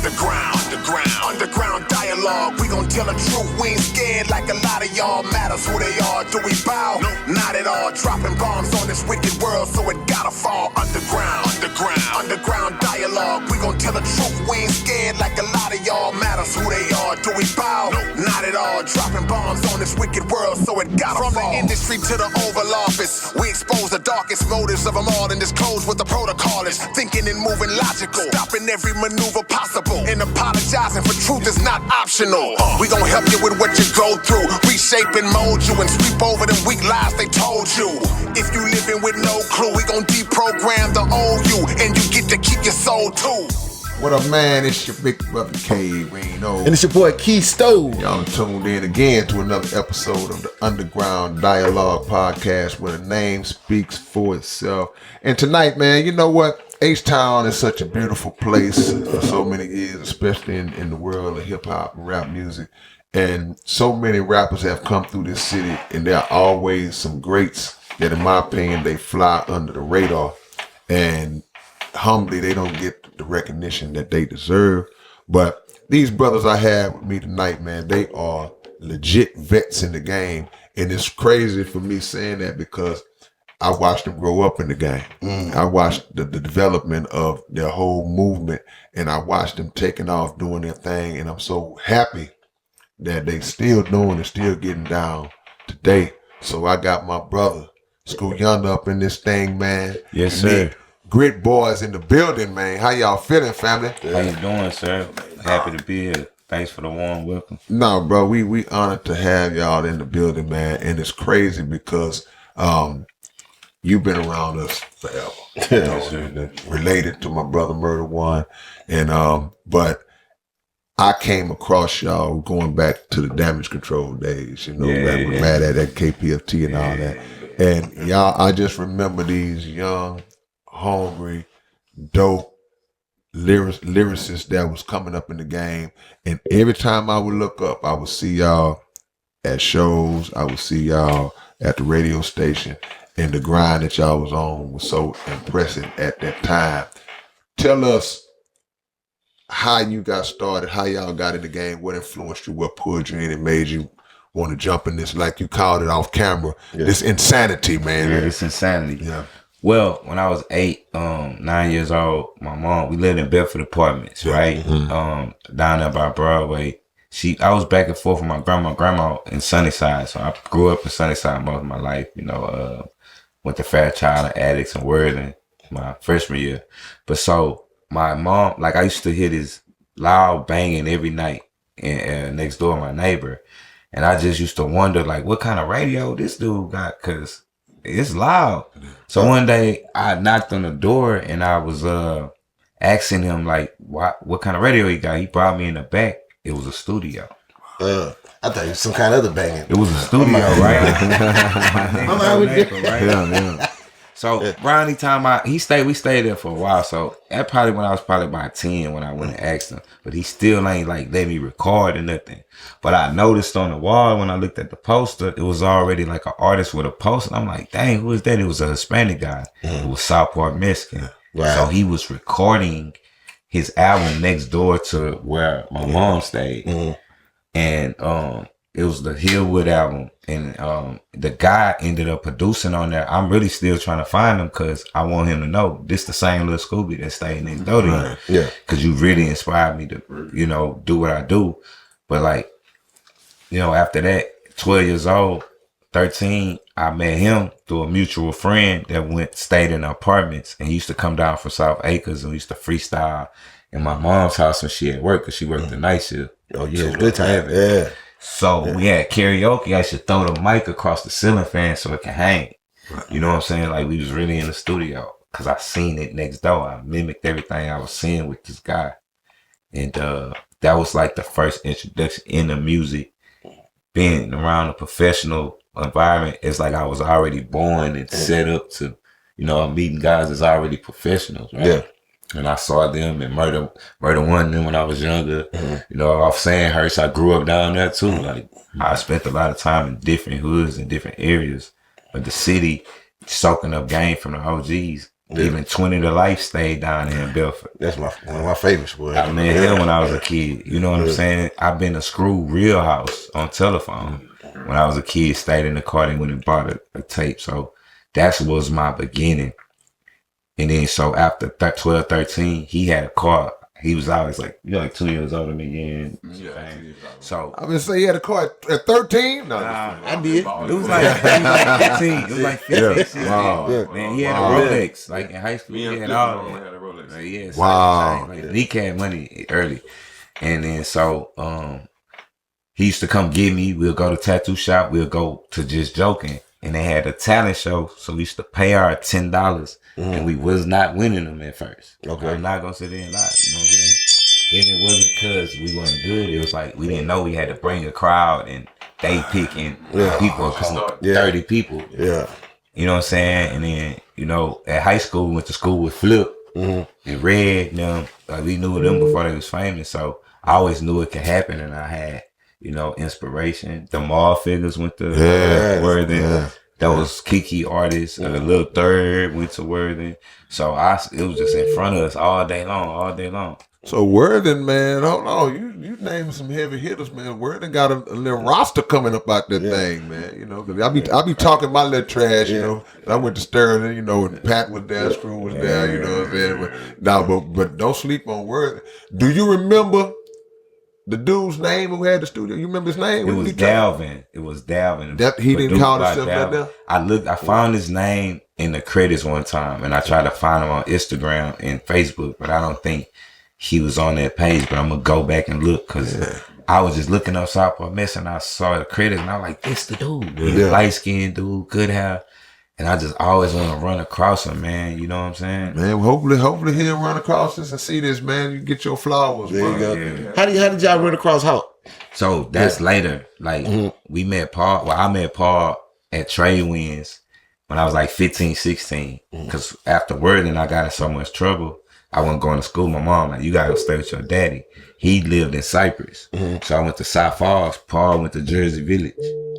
Underground dialogue. We gon' tell the truth. We ain't scared like a lot of y'all. Matters who they are. Do we bow? No, not at all. Dropping bombs on this wicked world, so it gotta fall. Underground dialogue. We gon' tell the truth. We ain't scared like a lot of y'all. Matters who they are. Do we bow? No, not at all. Dropping bombs on this wicked world, so it gotta fall. From the industry to the Oval Office, we expose the darkest motives of them all and disclose what the protocol is. Thinking and moving logical, stopping every maneuver possible, and apologizing for truth is not optional. We gon' help you with what you go through, reshape and mold you, and sweep over them weak lies they told you. If you living with no clue, we gon' deprogram the old you, and you get to keep your soul too. What up, man? It's your big brother K. Reno. And it's your boy Key Stove. Y'all tuned in again to another episode of the Underground Dialogue Podcast, where the name speaks for itself. And tonight, man, you know what? H-Town is such a beautiful place for so many years, especially in the world of hip-hop and rap music. And so many rappers have come through this city, and there are always some greats that, in my opinion, they fly under the radar. And humbly, they don't get the recognition that they deserve. But these brothers I have with me tonight, man, they are legit vets in the game. And it's crazy for me saying that because I watched them grow up in the game. I watched the development of their whole movement, and I watched them taking off, doing their thing. And I'm so happy that they still doing and still getting down today. So I got my brother Scooyunda up in this thing, man. Yes, sir. G.R.I.T Boys in the building, man. How y'all feeling, family? How you doing, sir? Happy to be here. Thanks for the warm welcome. No, bro, we honored to have y'all in the building, man. And it's crazy because you've been around us forever. You know, related to my brother Murder One. And but I came across y'all going back to the Damage Control days, you know, back with Mad at that KPFT and all that. And y'all, I just remember these young, hungry, dope lyricists that was coming up in the game. And every time I would look up, I would see y'all at shows. I would see y'all at the radio station. And the grind that y'all was on was so impressive at that time. Tell us how you got started, how y'all got in the game, what influenced you, what pulled you in and made you want to jump in this, like you called it off camera, this insanity, man. Yeah, this insanity. Yeah. Well, when I was 9 years old, my mom, we lived in Bedford Apartments, right? Down there by Broadway. I was back and forth with my grandma in Sunnyside. So I grew up in Sunnyside most of my life, you know, went to Fairchild and Addicts and Worthing my freshman year. But so my mom, like I used to hear this loud banging every night next door, my neighbor. And I just used to wonder, like, what kind of radio this dude got? Cause it's loud. So one day I knocked on the door and I was asking him, like, what kind of radio he got? He brought me in the back. It was a studio. I thought it was some kind of other banging. It was a studio, right? Yeah. So around the time we stayed there for a while. So that probably when I was probably about 10 when I went and asked him. But he still ain't like let me record or nothing. But I noticed on the wall when I looked at the poster, it was already like an artist with a poster. I'm like, dang, who is that? It was a Hispanic guy. It was Southport, Michigan. Right. So he was recording his album next door to where my mom stayed. And it was the Hillwood album. And the guy ended up producing on there. I'm really still trying to find him because I want him to know this the same little Scooby that stayed next door to him. Yeah. Because you really inspired me to, you know, do what I do. But like, you know, after that, 12 years old, 13, I met him through a mutual friend that stayed in the apartments. And he used to come down from South Acres and we used to freestyle in my mom's house when she at work because she worked the night shift. Oh, yeah, good time. Yeah. So we had karaoke. I should throw the mic across the ceiling fan so it can hang. You know what I'm saying? Like we was really in the studio because I seen it next door. I mimicked everything I was seeing with this guy. And that was like the first introduction into music. Being around a professional environment, it's like I was already born and set up to, you know, I'm meeting guys that's already professionals, right? Yeah. And I saw them and Murder One them when I was younger. You know, off Sandhurst, I grew up down there too. Like I spent a lot of time in different hoods and different areas. But the city soaking up game from the OGs. Even 20 to Life stayed down there in Belford. That's one of my favorites, boy. I met him when I was a kid. You know what I'm saying? I've been to Screw Real House on telephone. When I was a kid, stayed in the car and went and bought a tape. So that was my beginning. And then so after 12, 13, he had a car. He was always like, you're like 2 years older than me. So I mean, say he had a car at 13? No, I did. it was like 15. It was like 15, 16. Wow. Man, he had a Rolex. Like in high school, he had all that. Like, yeah, so Wow. like, he had money early. And then so he used to come get me. We'll go to tattoo shop. We'll go to Just Joking. And they had a talent show. So we used to pay our $10. And we was not winning them at first. Okay. I'm not going to sit there and lie. You know what I'm saying? And it wasn't because we wasn't good. It was like we didn't know we had to bring a crowd and they picking people. 30 people. Yeah. You know what I'm saying? And then, you know, at high school, we went to school with Flip and Red. Them, like we knew them before they was famous. So I always knew it could happen. And I had, you know, inspiration. The mall figures went to Worthing. Yeah. Those Kiki artists, Lil Third went to Worthing. So it was just in front of us all day long. So Worthing, man, hold on. You named some heavy hitters, man. Worthing got a little roster coming up out that thing, man. You know, cause I be talking my little trash, you know. I went to Sterling, you know, and Pat was there, Screw was there, you know what I'm saying? But don't sleep on Worthing. Do you remember the dude's name who had the studio? You remember his name? It was Dalvin. It was Dalvin. He didn't call himself that there? I found his name in the credits one time, and I tried to find him on Instagram and Facebook, but I don't think he was on that page. But I'm gonna go back and look because I was just looking up Southport Mess and I saw the credits and I was like, "This the dude, light skinned dude, good hair." And I just always want to run across him, man. You know what I'm saying? Man, hopefully he'll run across this and see this, man. You get your flowers, there bro. You go. Yeah. How did y'all run across Hawk? So that's later. Like we met Paul. Well, I met Paul at Trade Winds when I was like 15, 16. Because after Worthing, I got in so much trouble. I wasn't going to school. My mom like, you gotta go stay with your daddy. He lived in Cypress. So I went to South Falls. Paul went to Jersey Village.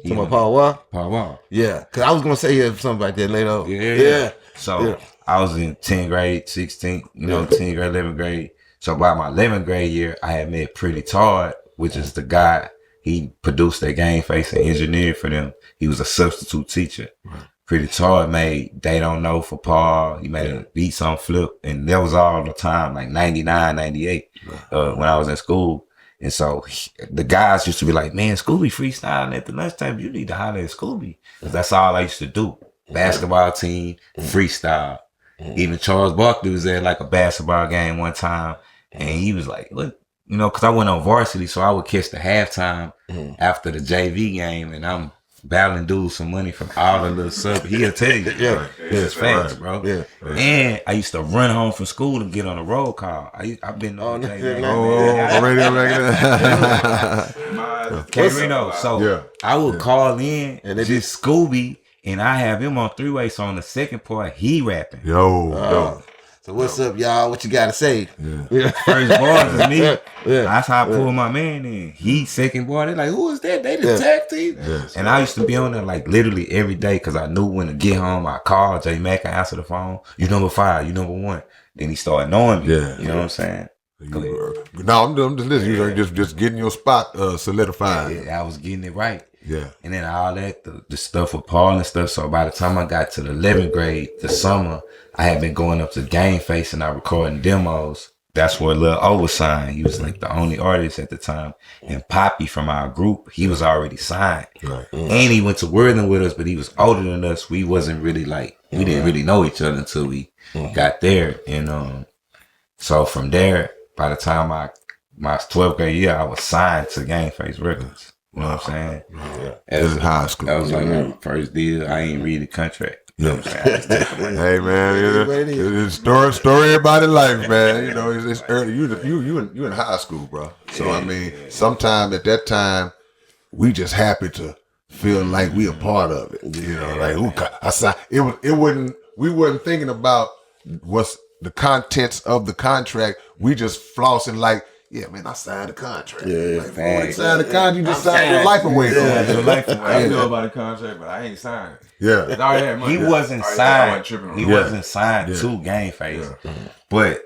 Paul what? Paul Wall. Yeah, because I was going to say something like that later on. Yeah. So I was in 10th grade, 16th, 10th grade, 11th grade. So by my 11th grade year, I had met Pretty Tard, which is the guy, he produced their Game Face and engineered for them. He was a substitute teacher. Pretty Tard made They Don't Know for Paul. He made a beats on Flip. And that was all the time, like 99, 98, when I was in school. And so the guys used to be like, man, Scooby freestyling at the lunchtime. You need to holler at Scooby. Because that's all I used to do. Basketball team, freestyle. Even Charles Barkley was at like a basketball game one time. And he was like, look, because I went on varsity. So I would catch the halftime after the JV game. And I'm battling dudes some money from all the little sub. He'll tell you. It's fast, bro. And I used to run home from school to get on a roll call. I've been on radio K-Reno. So I would call in and it's just Scooby, and I have him on three-way. So on the second part, he rapping. Yo. So what's up, y'all? What you got to say? First bars is me. That's how I pull my man in. He second bar. They're like, who is that? They the tag team. And I used to be on there like literally every day because I knew when to get home. I call J Mac, I answer the phone. You number 5, you number 1. Then he started knowing me. You know what I'm saying? No, I'm just listening. You're just getting your spot solidified. I was getting it right. Yeah. And then all that, the stuff with Paul and stuff. So by the time I got to the 11th grade, the summer, I had been going up to Game Face and I recording demos. That's where Lil O was signed. He was like the only artist at the time. And Poppy from our group, he was already signed. And he went to Worthing with us, but he was older than us. We wasn't really like, we didn't really know each other until we got there. And so from there, by the time my 12th grade year, I was signed to Game Face Records. You know what I'm saying? This is high school. That was like my first deal. I ain't read the contract. You know what I'm saying? Hey man, it's story everybody's life, man. It's early. You in high school, bro. So I mean, sometime at that time, we just happy to feel like we a part of it. We wasn't thinking about what's the contents of the contract. We just flossing like, yeah, man, I signed a contract. Yeah, Like, before you signed a contract, you just signed your life away. Your life away. I know about the contract, but I ain't signed. Yeah. I already had money. He wasn't I signed. wasn't tripping on He it. wasn't signed to Game Face, but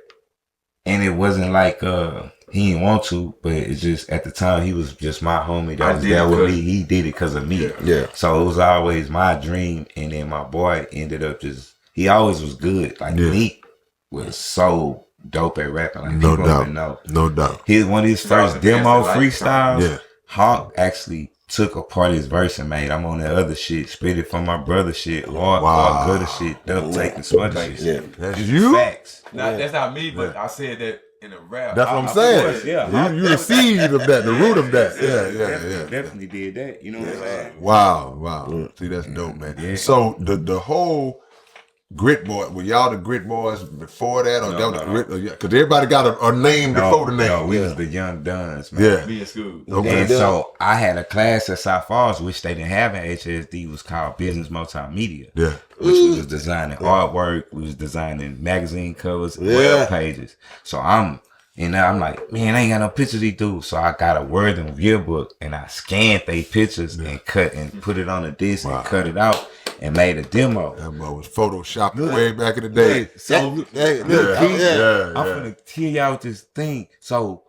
and it wasn't like he didn't want to, but it's just at the time he was just my homie that was there with me. He did it because of me. Yeah. So it was always my dream, and then my boy ended up just. He always was good. Like Neek was so dope at rapping. Like No people doubt. don't know. No doubt. One of his first demo freestyles. Yeah. Hawk actually took a part of his verse and made. I'm on that other shit. Spit it from my brother shit. Hard gutter shit. Duck taking smudge shit. Yeah. That's you? Facts. That's not me, but I said that in a rap. That's what I'm saying. Yeah. You the seed of that, the root of that. Yeah. Definitely did that. You know what I'm saying? Wow. See, that's dope, man. Yeah. So the whole Grit Boy, were y'all the Grit Boys before that, or that was the Grit? Because everybody got a name before the name. No, we was the Young Duns, man. Yeah. Me and School. Okay. And so I had a class at South Falls, which they didn't have at HSD, was called Business Multimedia. Yeah. Which we was designing artwork, we was designing magazine covers, web pages. So I'm like, man, I ain't got no pictures of these dudes. So I got a Word and yearbook and I scanned they pictures and cut and put it on a disc and cut it out and made a demo. That boy was photoshopped way back in the day. So I'm finna tell y'all this thing. So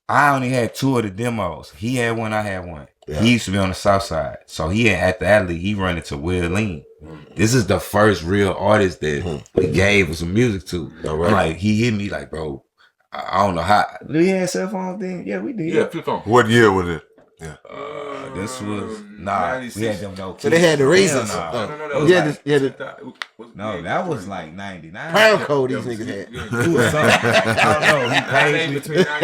I only had 2 of the demos. He had one, I had one. Yeah. He used to be on the south side. So he had at the alley, he run into Will Lean. This is the first real artist that we gave some music to. I'm like, he hit me like, bro, I don't know how. Did we have cell phone then? Yeah, we did. Yeah, flip phone. What year was it? Yeah. This was we 96. had them no. So they had the reasons. No. No, that was like 99. Pound code these niggas had. I don't know. He paid me.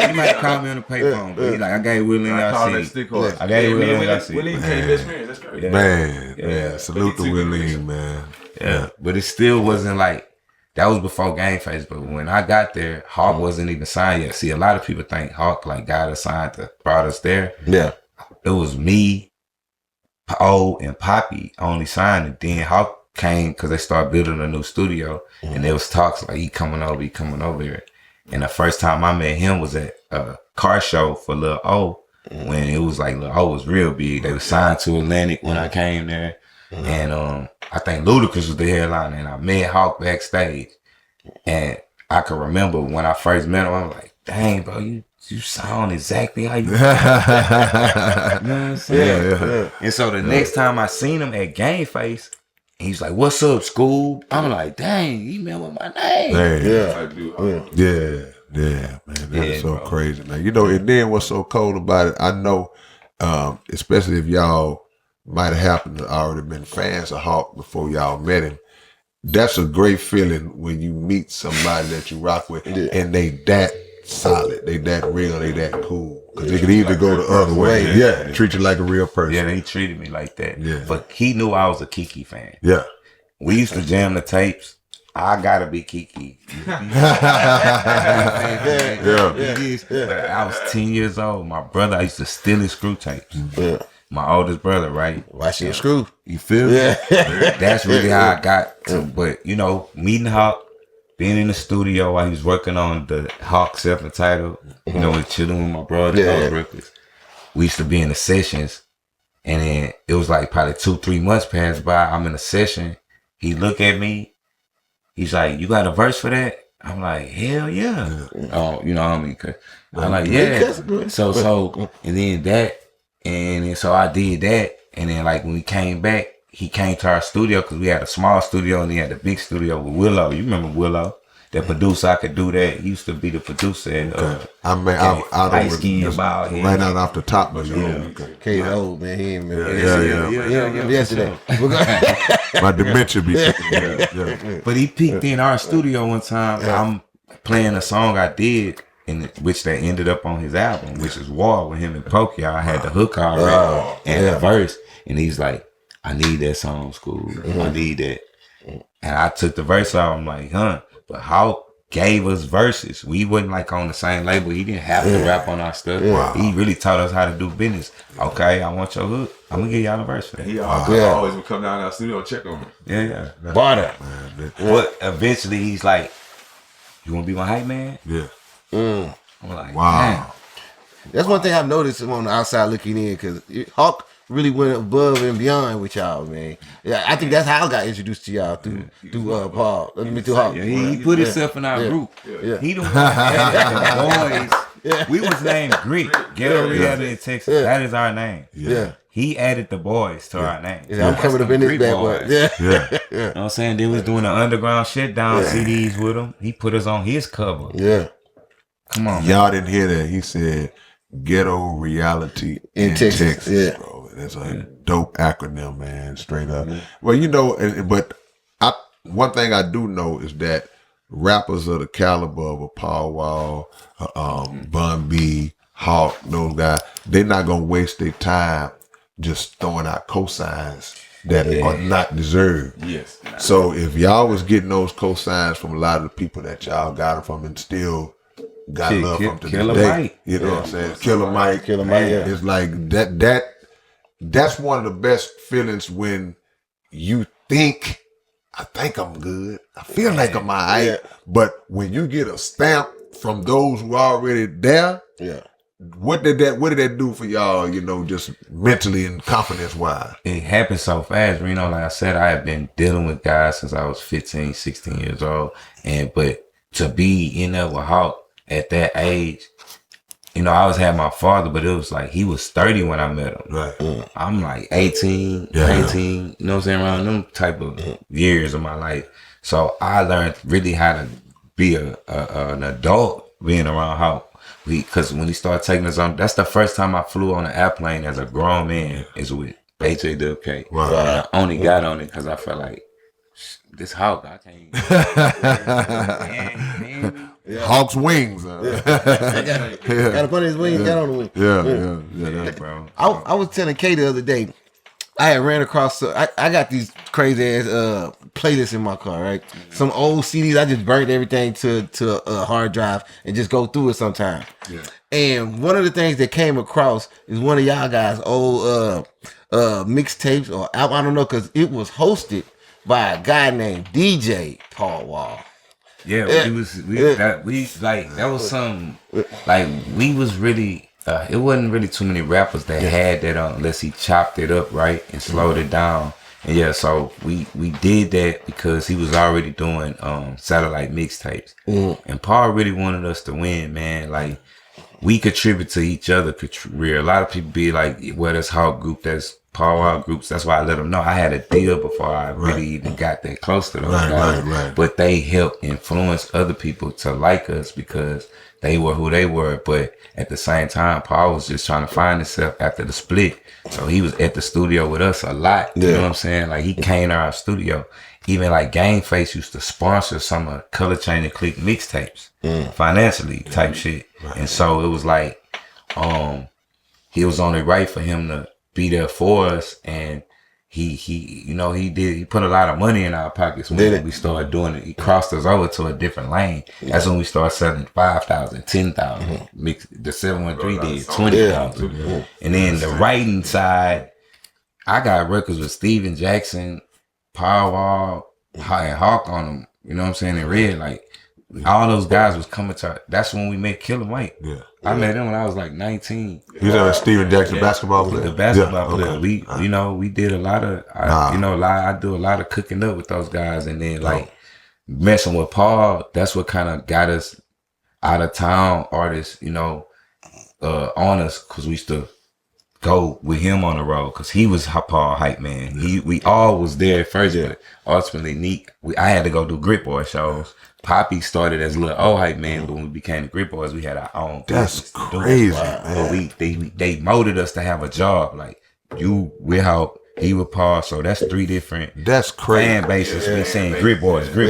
He might call me on the payphone, but he like, I gave Willie I see. I gave Willie I see. Willie came best friend. That's crazy. Man. Salute to Willie, man. Yeah, but it still wasn't like. That was before Game Face, but when I got there, Hawk wasn't even signed yet. See, a lot of people think Hawk like got us signed, brought us there. Yeah. It was me, O, and Poppy only signed, and then Hawk came because they started building a new studio, and there was talks like he coming over here. And the first time I met him was at a car show for Lil O, when it was like Lil O was real big. They were signed to Atlantic when I came there. And I think Ludacris was the headliner, and I met Hawk backstage. And I can remember when I first met him, I was like, dang, bro, you sound exactly how you know what I'm saying? Yeah. And so the next time I seen him at Game Face, he's like, what's up, School? I'm like, dang, he remember my name. Yeah, man. That's so crazy, man. You know, and then what's so cold about it, I know, especially if y'all might have happened to already been fans of Hawk before y'all met him. That's a great feeling when you meet somebody that you rock with and they that solid, they that real, they that cool. Because they could either go the other way. Yeah, treat you like a real person. Yeah, they treated me like that. Yeah. But he knew I was a Kiki fan. Yeah. We used to jam the tapes. I gotta be Kiki. But I was 10 years old. My brother, I used to steal his screw tapes. Yeah. My oldest brother, right? Watch your screw. You feel me? That's really how I got to. But, you know, meeting Hawk, being in the studio while he was working on the Hawk self-entitled, you know, chilling with my brother, those records. We used to be in the sessions, and then it was like probably 2-3 months passed by. I'm in a session. He look at me. He's like, you got a verse for that? I'm like, hell yeah. Oh, you know what I mean? I'm like, yeah. So, and then that. And then so I did that. And then like when we came back, he came to our studio because we had a small studio and he had a big studio with Willow. You remember Willow? That producer, I could do that. He used to be the producer. I mean, I don't skin bald head. right out off the top of you. Can't old man. He ain't remember. Yeah. Yesterday. My dementia be But he peeked in our studio one time. I'm playing a song I did, in which that ended up on his album, which is War with him and Pokey. I had the hook already and the verse, and he's like, "I need that song, School. I need that." And I took the verse out. I'm like, "Huh?" But Hawk gave us verses. We wasn't like on the same label. He didn't have to rap on our stuff. He really taught us how to do business. Okay, I want your hook. I'm gonna give y'all a verse for that. He always would come down to our studio and check on me. Yeah. Barter. But eventually he's like, "You wanna be my hype man?" Yeah. I'm I'm like, Wow. That's one thing I've noticed on the outside looking in, because Hawk really went above and beyond with y'all, man. Yeah, I think that's how I got introduced to y'all through Paul. Let me through Hawk. yeah, he put himself in our group. Yeah. He the one that added the boys. Yeah. We was named Greek. Ghetto Reality in Texas. Yeah. That is our name. Yeah. He added the boys to our name. Yeah, I'm coming up in this bad boy. Yeah. Yeah. You know what I'm saying? Then we was doing the underground shit down CDs with him. He put us on his cover. Yeah. Come on, man. Y'all didn't hear that. He said Ghetto Reality in Texas. Yeah. Bro. That's a dope acronym, man. Straight up. Well, you know, but one thing I do know is that rappers of the caliber of a Paul Wall, Bun B, Hawk, those guys, they're not gonna waste their time just throwing out cosigns that are not deserved. Yes. So if y'all was getting those cosigns from a lot of the people that y'all got them from and still got love from to Killer this day, Mike. you know what I'm saying? Killer Mike. Yeah. It's like that's one of the best feelings when you think, I think I'm good. I feel like I'm all right. Yeah. But when you get a stamp from those who are already there, Yeah. what did that do for y'all, you know, just mentally and confidence wise? It happened so fast. You know, like I said, I have been dealing with guys since I was 15, 16 years old. But to be in there with Hawk at that age, you know, I always had my father, but it was like he was 30 when I met him. Right. I'm like 18, 19, you know what I'm saying, around them type of years of my life. So I learned really how to be an adult being around Hawk. Because when he started taking us on, that's the first time I flew on an airplane as a grown man is with HAWK. Right. And I only got on it because I felt like, this Hawk, I can't. Hawk's wings. Got up on his wings, got on the wing. Yeah, Bro. I was telling Kay the other day, I had ran across, I got these crazy ass playlists in my car, right? Some old CDs, I just burned everything to a hard drive and just go through it sometime. Yeah. And one of the things that came across is one of y'all guys' old mixtapes or album, I don't know, because it was hosted by a guy named DJ Paul Wall. Yeah, that was some, like, we was really, it wasn't really too many rappers that had that on, unless he chopped it up, right, and slowed it down. And yeah, so we did that because he was already doing satellite mixtapes. And Paul really wanted us to win, man. Like, we contribute to each other career. A lot of people be like, well, that's Hawk group, that's Paul Wall groups. That's why I let them know I had a deal before I really even got that close to those guys. Right. But they helped influence other people to like us because they were who they were. But at the same time, Paul was just trying to find himself after the split. So he was at the studio with us a lot. You know what I'm saying? Like, he came to our studio. Even like Game Face used to sponsor some of Color Chain and Click mixtapes financially type shit. Right. And so it was like, he was only right for him to be there for us, and he put a lot of money in our pockets when we started doing it. He crossed us over to a different lane. That's when we started selling 5,000, 10,000. The 713 did 20,000. And then the writing side, I got records with Steven Jackson, Paul Wall, and Hawk on them. You know what I'm saying? In Red, like, all those guys was coming to. That's when we met Killer Mike. Yeah. I met him when I was like 19. He was a Steven Jackson basketball player. The basketball player. We did a lot of, I do a lot of cooking up with those guys, and then like messing with Paul. That's what kind of got us out of town artists, on us, because we used to go with him on the road because he was Paul hype man. We all was there at first, but ultimately I had to go do G.R.I.T Boys shows. Poppy started as a little old hype man, but when we became the G.R.I.T Boys, we had our own. That's crazy, man. But they molded us to have a job. Like, you with Hawk, he with Paul, so that's 3 different. That's crazy. Fan bases. We saying G.R.I.T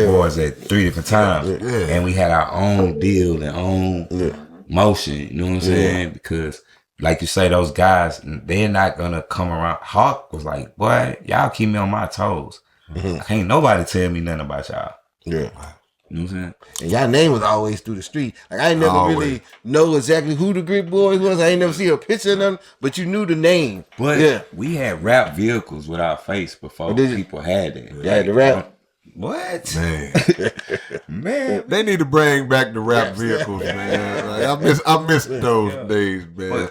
Boys at 3 different times, and we had our own deal and own motion. You know what I'm saying? Because, like you say, those guys, they're not gonna come around. Hawk was like, boy, y'all keep me on my toes. Can't nobody tell me nothing about y'all. Yeah. You know what I'm saying? And y'all name was always through the street. Like, I ain't never really know exactly who the G.R.I.T Boys was. I ain't never see a picture of them, but you knew the name. But we had rap vehicles with our face before people had that. Yeah, the rap. What? Man, Man. they need to bring back the rap vehicles, man. Like, I miss those days, man.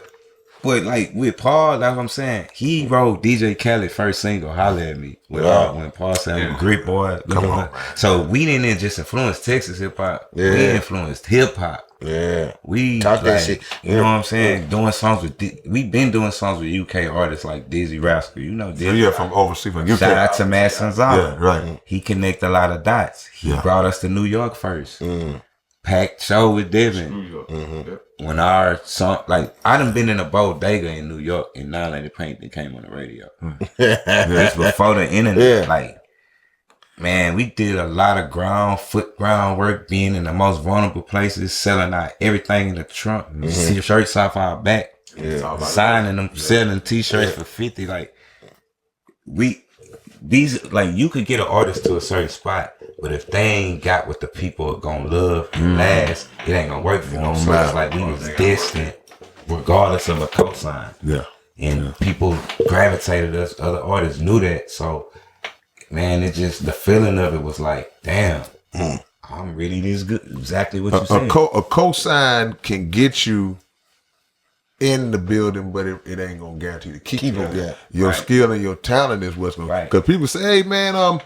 But like with Paul, that's what I'm saying. He wrote DJ Khaled's first single, "Holla at Me," when Paul said "Grit Boy." Come on, man. So we didn't just influence Texas hip hop. Yeah. We influenced hip hop. Yeah. We Talk that like, shit. you know what I'm saying? Doing songs with we've been doing songs with UK artists like Dizzy Rascal. You know Dizzy. Yeah, from overseas, from UK. Shout out to Matt Sanzala. Yeah, right. He connect a lot of dots. He brought us to New York first. Packed show with Devin. When our song, like, I done been in a bodega in New York and Now Lady Paint that came on the radio. This before the internet. Like, man, we did a lot of ground work, being in the most vulnerable places, selling out everything in the trunk, shirts off our back, signing them, selling t-shirts for 50. Like, you could get an artist to a certain spot, but if they ain't got what the people are gonna love and last, it ain't gonna work for them. So it's like we was distant, regardless of a cosign. Yeah. And people gravitated us. Other artists knew that. So, man, it just, the feeling of it was like, damn, I'm really this good. Exactly what you said. A cosign can get you in the building, but it ain't gonna guarantee to keep you there. Your skill and your talent is what's gonna. Because people say, "Hey, man,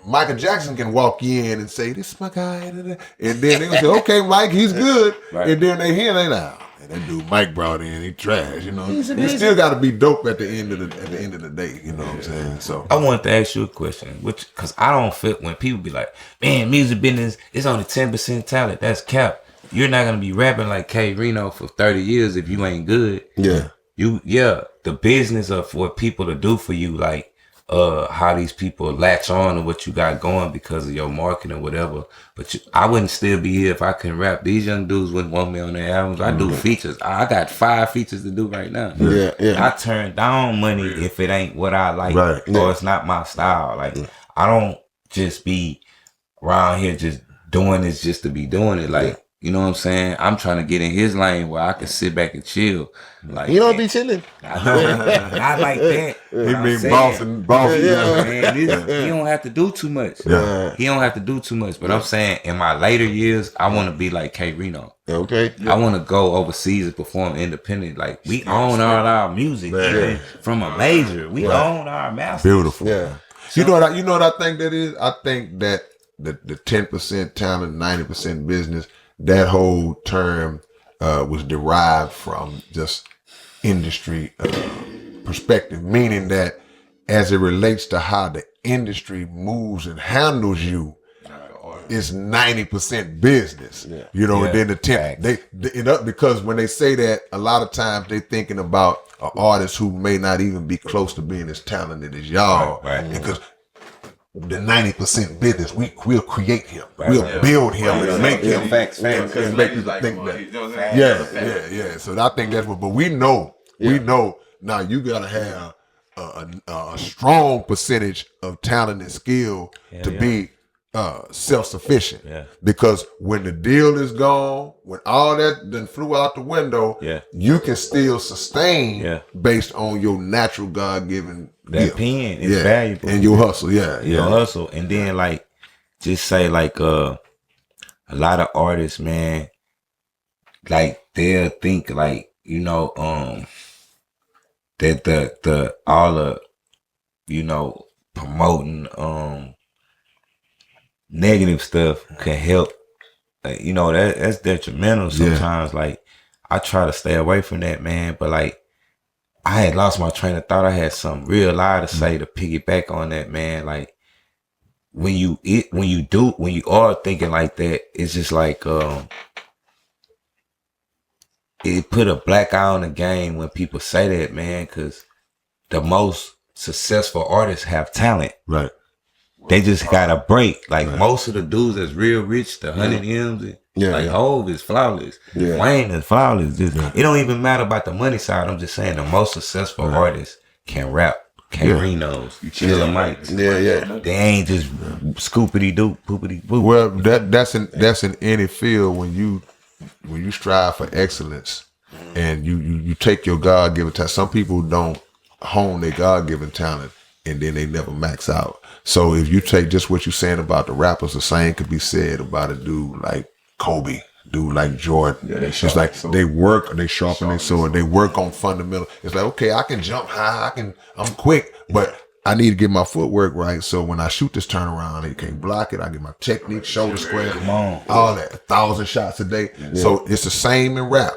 Michael Jackson can walk in and say, 'This is my guy,' and then they gonna say, 'Okay, Mike, he's good,' and then they hear they now. And that dude Mike brought in, he trash. You know, you still got to be dope at the end of the day. You know what I'm saying? So I wanted to ask you a question, because I don't feel when people be like, "Man, music business is only 10% talent." That's cap. You're not gonna be rapping like K Reno for 30 years if you ain't good. Yeah. The business of what people to do for you, like how these people latch on to what you got going because of your marketing or whatever. But I wouldn't still be here if I couldn't rap. These young dudes wouldn't want me on their albums. I do features. I got 5 features to do right now. I turn down money if it ain't what I like or it's not my style. Like I don't just be around here just doing this just to be doing it. Like, you know what I'm saying? I'm trying to get in his lane where I can sit back and chill. Like, you don't be chilling. Not like that. he mean boss. Man, he don't have to do too much. He don't have to do too much. But I'm saying in my later years, I want to be like K Reno. Okay. I want to go overseas and perform independent. Like we own all our music, even from a major. We own our masters. Beautiful. Yeah. You know what I think that is? I think that the 10% talent, 90% business, that whole term was derived from just industry perspective, meaning that as it relates to how the industry moves and handles you, it's 90% business. You know, and then the 10 because when they say that, a lot of times they thinking about an artist who may not even be close to being as talented as y'all, because the 90% business, we'll create him, we'll build him and make him facts, and make people think that. Yeah. So I think that's what. But we know now. You gotta have a strong percentage of talent and skill to be self-sufficient. Because when the deal is gone, when all that then flew out the window, you can still sustain based on your natural God-given gift. Pen is valuable. And your hustle, your hustle. And then like just say like a lot of artists, man, like they'll think like, you know, that the all the, you know, promoting negative stuff can help. Like, you know, that's detrimental sometimes. Like I try to stay away from that, man, but like I had lost my train of thought. I had some real lie to say to piggyback on that, man. Like when you are thinking like that, it's just like it put a black eye on the game when people say that, man, because the most successful artists have talent. Right. They just got a break. Like most of the dudes that's real rich, the 100 M's, like Hove is flawless. Wayne is flawless. Just, it don't even matter about the money side. I'm just saying the most successful artists can rap. K-Renos, Chiller Mics. They ain't just scoopity doop, poopity boop. Well, that's in any field when you strive for excellence and you take your God-given talent. Some people don't hone their God-given talent and then they never max out. So if you take just what you're saying about the rappers, the same could be said about a dude like Kobe, dude like Jordan. Yeah, it's like they work, they sharpen their sword, they work on fundamental. It's like, okay, I can jump high, I'm quick, but I need to get my footwork right. So when I shoot this turnaround, you can't block it. I get my technique, shoulder square, all that, 1,000 shots a day. Yeah. So it's the same in rap.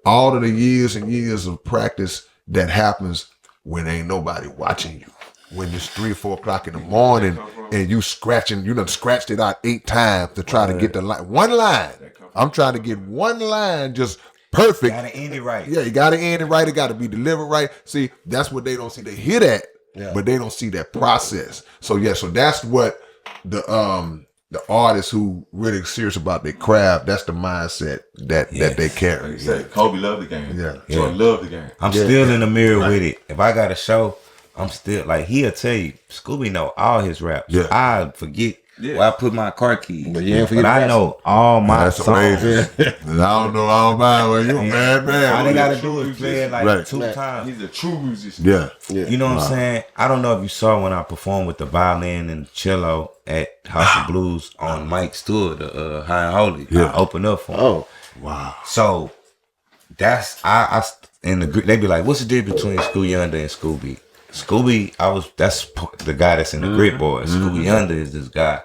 All of the years and years of practice that happens when ain't nobody watching you. When it's 3 or 4 o'clock in the morning and you done scratched it out 8 times to try to get the line. One line. I'm trying to get one line just perfect. Gotta end it right. Yeah, you gotta end it right. It gotta be delivered right. See, that's what they don't see. They hear that, but they don't see that process. So so that's what the artists who really serious about their craft, that's the mindset that they carry. Like you said, Kobe loved the game. Yeah. Jordan loved the game. I'm still in the mirror with it. If I got a show, I'm still like, he'll tell you, Scooby know all his raps. Yeah. I forget where I put my car keys. But you ain't forget But I know all my That's songs. amazing. And I don't mind. Well, you a mad man. All they gotta do is play it like 2 times. He's a true musician. Yeah. You know what I'm saying? I don't know if you saw when I performed with the violin and cello at House of Blues on Mike's tour, the High and Holy. Yeah. I opened up for him. Oh, Wow. So that's I in the they be like, what's the difference between Scooyunda and Scooby? Scooby, that's the guy that's in the G.R.I.T Boys. Scooyunda is this guy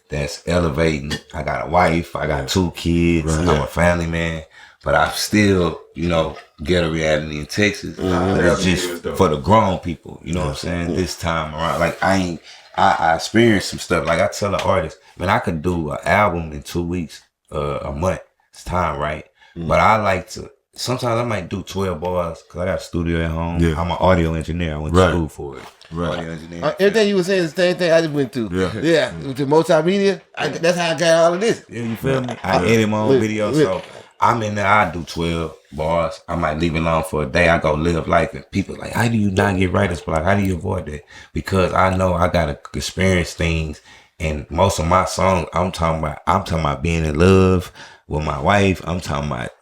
that's elevating. I got a wife, I got 2 kids, I'm a family man, but I still, get a reality in Texas. But it's just for the grown people, you know what I'm saying? This time around, like I experienced some stuff. Like I tell the artist, man, I could do an album in 2 weeks, a month. It's time, right? But I like to. Sometimes I might do 12 bars because I got a studio at home. Yeah. I'm an audio engineer. I went to school for it. Right. Audio engineer. everything you were saying is the same thing I just went through. Yeah. To multimedia. That's how I got all of this. Yeah, you feel me? I edit my own video, so I'm in there. I do 12 bars. I might leave it alone for a day. I go live life, and people like, how do you not get writer's block? How do you avoid that? Because I know I gotta experience things, and most of my songs, I'm talking about being in love with my wife. I'm talking about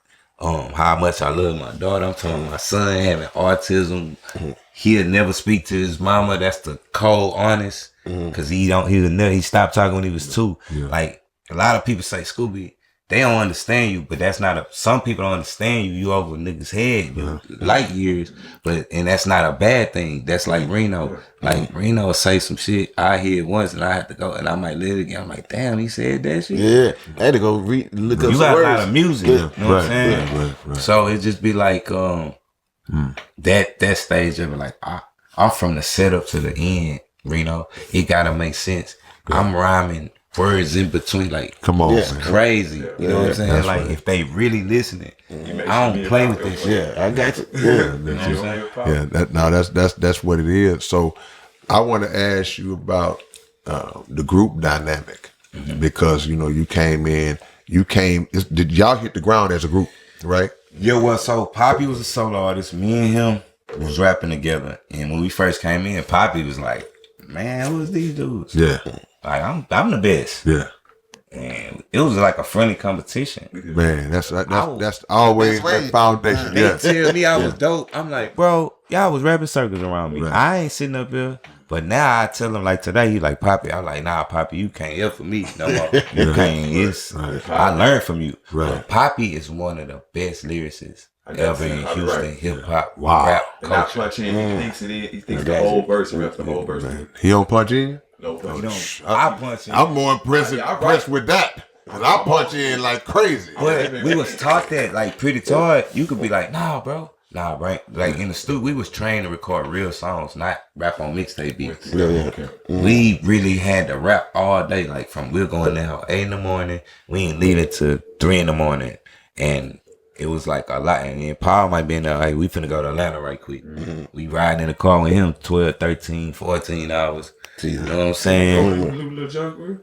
how much I love my daughter. I'm talking about my son having autism. He'll never speak to his mama. That's the cold honest. Cause he stopped talking when he was 2. Yeah. Like a lot of people say, Scooby, they don't understand you, but some people don't understand you. You over niggas' head, light years, and that's not a bad thing. That's like Reno. Like Reno will say some shit, I hear it once and I have to go and I might live it again. I'm like, damn, he said that shit. Yeah, I had to go look up. You some got words. a lot of music, you know what I'm saying? Right. So it just be like that stage of it, like I'm from the setup to the end, Reno. It gotta make sense. I'm rhyming words in between, like, come on, it's crazy. You know what I'm saying? That's like, if they really listening, I don't play with this shit. Yeah, I got you. That's what it is. So I want to ask you about the group dynamic, because you came in. Did y'all hit the ground as a group, right? Yeah, well, so Poppy was a solo artist. Me and him was rapping together, and when we first came in, Poppy was like, "Man, who is these dudes?" Yeah. Like, I'm the best. Yeah. And it was like a friendly competition. Man, that's always the foundation. They tell me I was dope. I'm like, bro, y'all was rapping circles around me. Right. I ain't sitting up here. But now I tell him, like today, he like, Poppy. I'm like, nah, Poppy, you can't help for me no more. You can't. I learned from you. Right. But Poppy is one of the best lyricists ever in Houston hip hop Wow. rap culture. He thinks the whole verse and raps the whole verse. He don't punch in? No punch. I punch in. I'm more impressed with that. Cause I punch in like crazy. But we was taught that, like, pretty hard. You could be like, nah, bro. Nah, right? Like, in the studio, we was trained to record real songs, not rap on mixtape beats. Okay. We really had to rap all day. Like, we're going now 8 in the morning. We ain't leaving till 3 in the morning. And it was like a lot. And then Paul might be in there, like, we finna go to Atlanta right quick. We riding in the car with him 12, 13, 14 hours. You know what I'm saying? Little John Grill?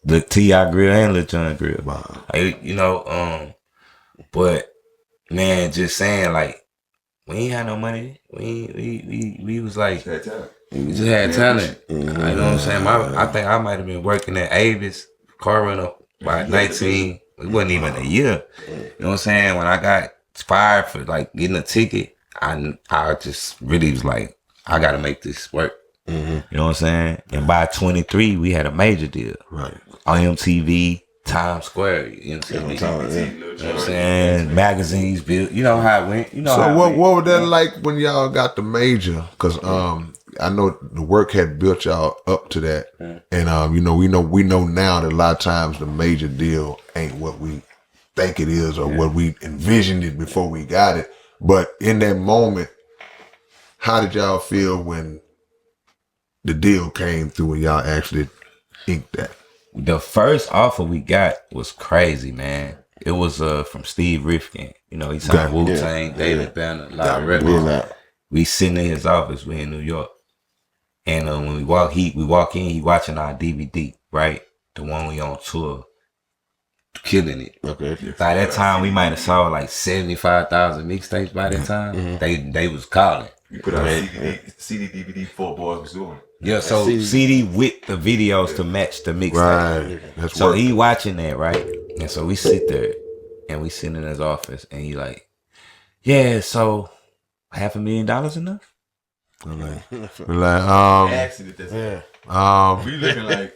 The T.I. Grill and Lil John Grill. Wow. Like, but man, just saying, like, we ain't had no money. We was like, we just had talent. You know what I'm saying? I think I might have been working at Avis car rental by 19. It wasn't even a year. You know what I'm saying? When I got fired for like getting a ticket, I just really was like, I gotta make this work. You know what I'm saying? And by 23, we had a major deal. Right. On MTV, Times Square, MTV. You know what I'm saying? Magazines built. You know how it went. You know So how what it went. was that like when y'all got the major? Because I know the work had built y'all up to that, and you know we know now that a lot of times the major deal ain't what we think it is or what we envisioned it before we got it. But in that moment, how did y'all feel when the deal came through and y'all actually inked that? The first offer we got was crazy, man. It was from Steve Rifkin. You know, he signed Wu-Tang, David Banner, a lot of records. We sitting in his office. We in New York. And when we walk in, he watching our DVD, right? The one we on tour. Killing it. Okay. By that time, we might have sold like 75,000 mixtapes by that time. They was calling. You put out CD, DVD, 4 boys was doing. Yeah, so CD with the videos to match the mixtape. Right. That's So work. he watching that, right? And so we sit there and we sit in his office and he like, yeah, so $500,000 enough? We're like, Accident. That's we looking like.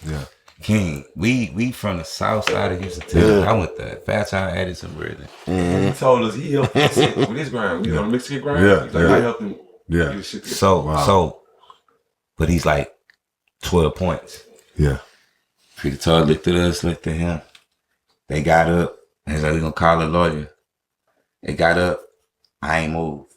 yeah. King, we from the south side of Houston, Texas. I went there. Fat Child added some bread in. He told us he helped us with his grind. We on the Mexican grind. Yeah, He's like, I helped him. Yeah. Get his shit together. So, but he's like 12 points. Yeah. Peter Todd looked at us, looked at him. They got up. He's like, we gonna call a lawyer. They got up. I ain't moved.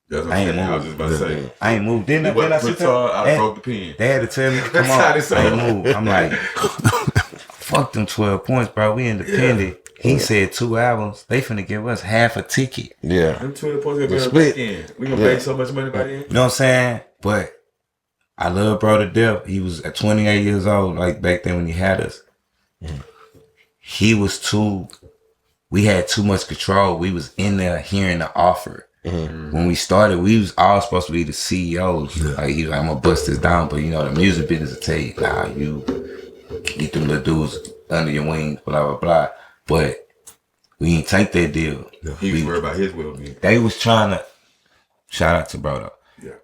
That's what I ain't I was just about to say. I ain't moved. Then I sit there. I broke the pen. They had to tell me, come That's on. how I they say ain't it. moved. I'm like, fuck them 12 points, bro. We independent. He said 2 albums. They finna give us half a ticket. Yeah. Them 20 points gonna be split. back in. We gonna make so much money by then. You know what I'm saying? But I love bro to death. He was at 28 years old, like back then when he had us. He was we had too much control. We was in there hearing the offer. When we started, we was all supposed to be the CEOs. Like he was like, I'm gonna bust this down, but you know, the music business will tell you, nah, you get them little dudes under your wings, blah, blah, blah. But we didn't take that deal. He was worried about his well-being. They was trying to, shout out to bro though. Yeah.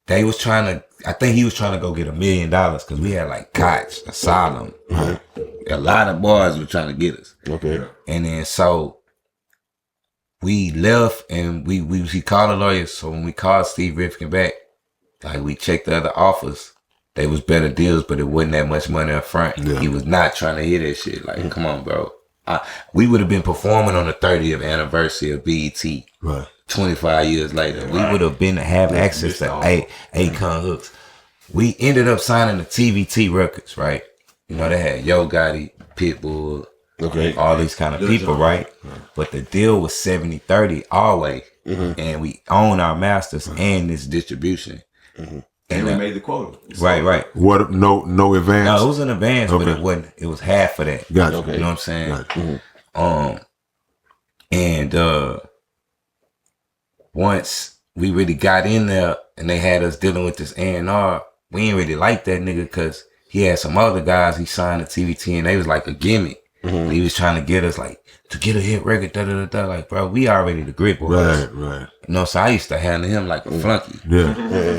They was trying to, I think he was trying to go get $1 million because we had like Koch, Asylum. A lot of boys were trying to get us. Okay. And then so we left and we called a lawyer. So when we called Steve Rifkin back, like we checked the other offers, they was better deals, but it wasn't that much money up front. Yeah. He was not trying to hear that shit. Like, come on, bro. We would have been performing on the 30th anniversary of BET. Right. 25 years later, we would have been to have access to Akon hooks. We ended up signing to TVT Records, right? You know, they had G.R.I.T, Pitbull, all these kind of people, right? But the deal was 70-30 always. And we own our masters and this distribution. And we made the quota. Right. What? No advance. No, it was an advance, but it wasn't. It was half of that. Gotcha. You know what I'm saying? Gotcha. And once we really got in there and they had us dealing with this A&R, we ain't really like that nigga because he had some other guys he signed to TVT and they was like a gimmick. He was trying to get us like to get a hit record, like, bro, we already the grip boys. Right. You know, so I used to handle him like a flunky. Yeah.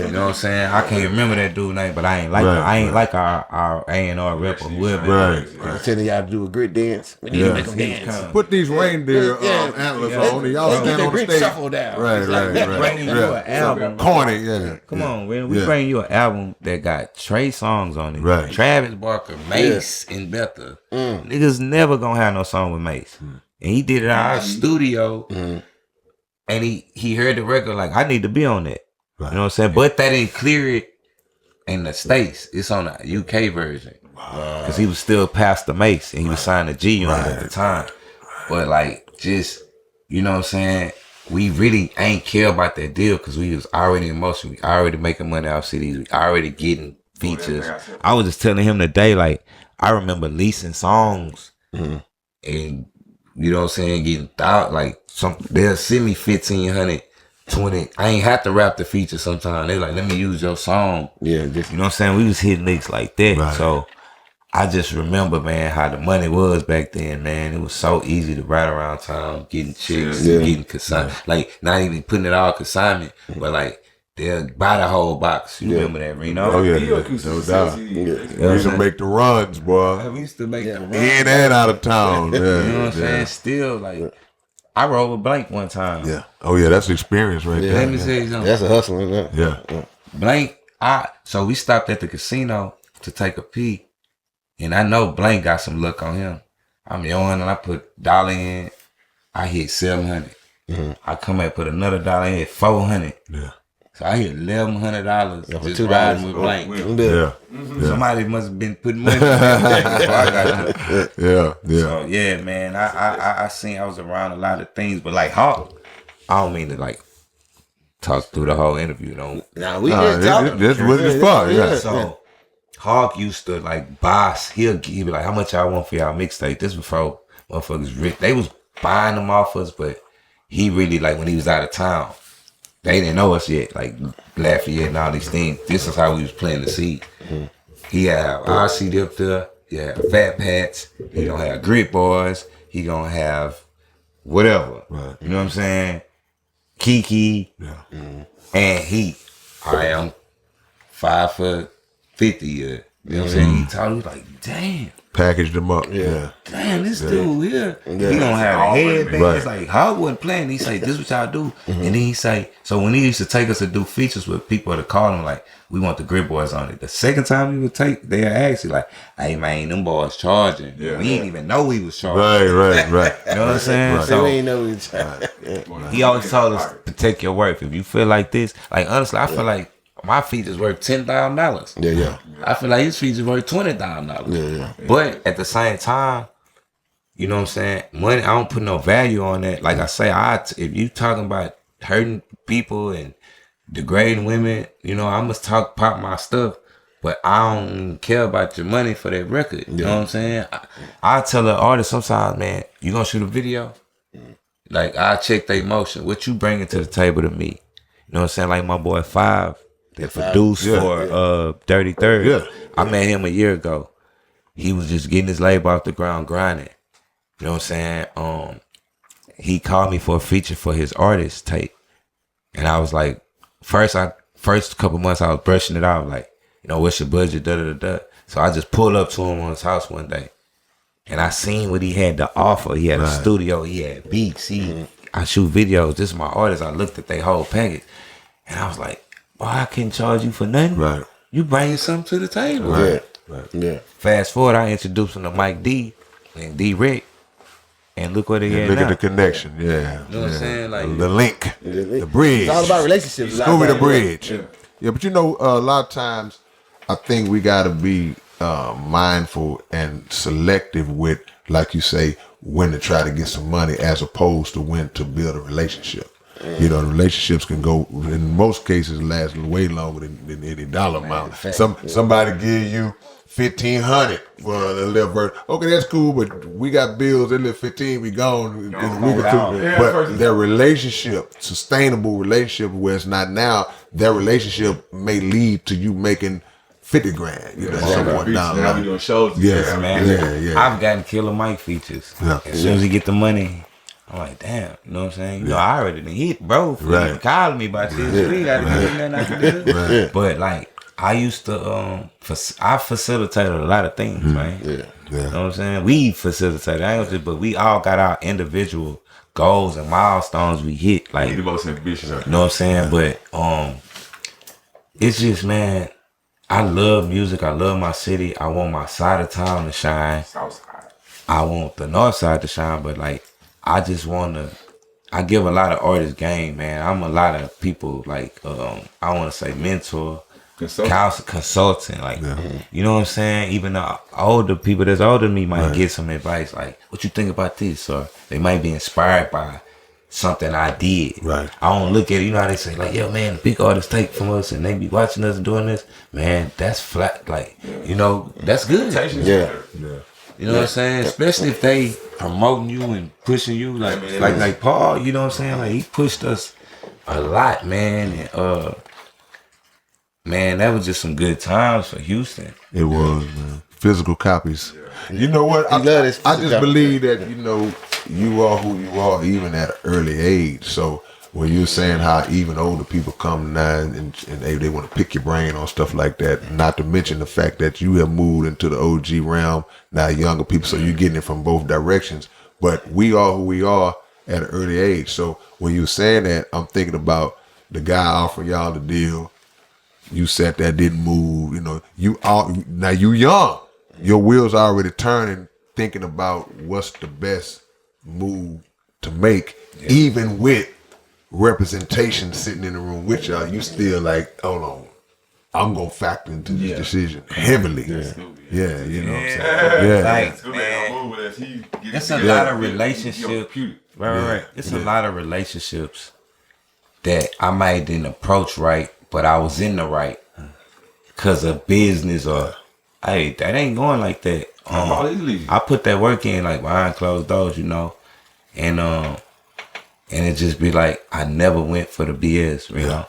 You know what I'm saying? I can't remember that dude's name, but I ain't like like our A&R rep or whoever. Right. Telling y'all to do a grit dance. We need to make them dance. Put these reindeer antlers on and y'all stand on the stage. Shuffle down. Right. Bringing you an album. Corny, yeah. Come on, man. We bring you an album that got Trey songs on it. Right. Travis Barker, Mace, and Betha. Niggas never gonna have no song with Mace. And he did it in our studio. And he heard the record like, I need to be on that. Right. You know what I'm saying? But that didn't clear it in the States. It's on the UK version. Because he was still Pastor Mace and he was signed to G Unit at the time. But like, just, you know what I'm saying? We really ain't care about that deal because we was already in motion. We already making money off CDs. We already getting features. I was just telling him today, like, I remember leasing songs and, you know what I'm saying, getting out, like, they'll send me 1,500, 20. I ain't have to rap the feature sometimes. They like, let me use your song. Yeah, You know what I'm saying? We was hitting licks like that. Right. So I just remember, man, how the money was back then, man. It was so easy to ride around town, getting chicks, getting consignment. Like, not even putting it all consignment, but like, they'll buy the whole box. You remember that, Reno? Oh yeah, Bill no used to doubt. sell We CDs. used to make the runs, boy, We used to make the run. in and out of town. Yeah, You know what I'm yeah. saying? Still, like, I rode with Blank one time. Yeah. Oh yeah, that's experience right Yeah. Let me there. tell you something. That's a hustle. Isn't it? Yeah. Blank, so we stopped at the casino to take a pee, and I know Blank got some luck on him. I'm young and I put $1 in, I hit 700. I come back, put another $1 in, hit 400. Yeah. So I hit $1,100 for just $2. riding with Blank. Yeah. Somebody must have been putting money in that before I got there. Yeah. Yeah. So yeah, man, I was around a lot of things, but like Hawk, I don't mean to like talk through the whole interview, though. Nah, we just talking. This was his fault. Yeah. So Hawk used to like buy. He'll be like, "How much y'all want for y'all mixtape?" This before motherfuckers rich. They was buying them off us, but he really like when he was out of town. They didn't know us yet, like Lafayette and all these things. This is how we was playing the seed. He had our CD up there. He had Fat Pats. He gonna have G.R.I.T Boys. He gonna have whatever. Right. You know what I'm saying? Kiki. Yeah. And he. I am 5'50". You know what I'm saying? He told me like, damn. Packaged them up. Yeah. Damn, this dude here, he gonna have a headband. Right. It's like, Hog wasn't playing. He say, this what y'all do. And then he say, so when he used to take us to do features with people to call him like, we want the G.R.I.T Boys on it. The second time he would take, they'd ask you like, hey man, them boys charging. Yeah. We didn't even know he was charging. Right. You know what I'm saying? Right. So So we ain't know each other. he always told us, protect your worth. If you feel like this, like honestly, I feel like my features worth $10,000. Yeah. I feel like his features worth $20,000. Yeah. But at the same time, you know what I'm saying? Money, I don't put no value on that. Like I say, if you talking about hurting people and degrading women, you know, I must pop my stuff. But I don't care about your money for that record. You know what I'm saying? I tell an artist sometimes, man, you gonna shoot a video? Like, I check their emotion. What you bringing to the table to me? You know what I'm saying? Like my boy Five that produced for Dirty Third. Yeah. I met him a year ago. He was just getting his label off the ground grinding. You know what I'm saying? He called me for a feature for his artist tape. And I was like, first couple months I was brushing it off, like, you know, what's your budget? Da. So I just pulled up to him on his house one day. And I seen what he had to offer. He had a studio, he had beats, I shoot videos. This is my artist. I looked at their whole package. And I was like, boy, I can't charge you for nothing. Right. You bringing something to the table. Right. Yeah. Fast forward, I introduced him to Mike D and D-Rick. And look what he had Look now. at the connection. Yeah. You know what I'm saying? Like, The link. The bridge. It's all about relationships. Scooby the bridge. Yeah, but you know, a lot of times I think we got to be mindful and selective with, like you say, when to try to get some money as opposed to when to build a relationship. You know, the relationships can go, in most cases, last way longer than any dollar amount. Somebody give you $1,500 for a little verse. Okay, that's cool, but we got bills. They live 15, we gone in a week or two. Yeah, But their relationship, sustainable relationship, where it's not now, their relationship may lead to you making 50 grand. You know, somewhat down. Now we doing shows. Yeah, man. yeah. I've gotten Killer Mike features. Yeah. As soon as he get the money, I'm like, damn, you know what I'm saying? You know, I already done hit, bro. For Right. even calling me about this. We got to do nothing I can do. Right. But like, I used to, I facilitated a lot of things, man. Yeah. You know what I'm saying? We facilitated, I ain't just, but we all got our individual goals and milestones we hit. Like, The most ambitious. you know what I'm saying? But it's just, man, I love music. I love my city. I want my side of town to shine. Southside. I want the north side to shine, but like, I just want to, I give a lot of artists game, man. I'm a lot of people, like, I want to say mentor, consultant, like, you know what I'm saying? Even the older people that's older than me might get some advice, like, what you think about this? Or they might be inspired by something I did. Right. I don't look at it, you know how they say, like, yo, man, big artists take from us and they be watching us doing this. Man, that's flat, like, you know, that's good. Yeah. You know what I'm saying? Especially if they promoting you and pushing you, like Paul, you know what I'm saying? Like, he pushed us a lot, man. And man, that was just some good times for Houston. It was, man. Physical copies. You know what? I love this just physical believe that, you know, you are who you are, even at an early age. So when you're saying how even older people come now and they want to pick your brain on stuff like that, not to mention the fact that you have moved into the OG realm, now younger people, so you're getting it from both directions. But we are who we are at an early age. So when you're saying that, I'm thinking about the guy offering y'all the deal. You sat there, didn't move. You know, now you young. Your wheels are already turning, thinking about what's the best move to make, even with representation sitting in the room with y'all. You still like, hold on, I'm gonna factor into this decision heavily. Yeah, you know what I'm saying? Like, it's a lot of relationships. Right. It's a lot of relationships that I might didn't approach right, but I was in the right because of business or, hey, that ain't going like that. I put that work in like behind closed doors, you know, and it just be like I never went for the BS, you know.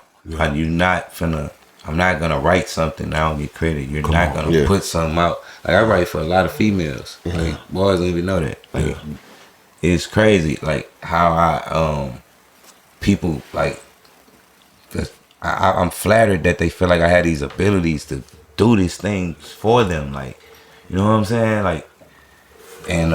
I'm not gonna write something I don't get credit. You're not gonna put something out. Like I write for a lot of females. Like boys don't even know that. Like it's crazy. Like how I people like. I'm flattered that they feel like I had these abilities to do these things for them. Like, you know what I'm saying? Like, and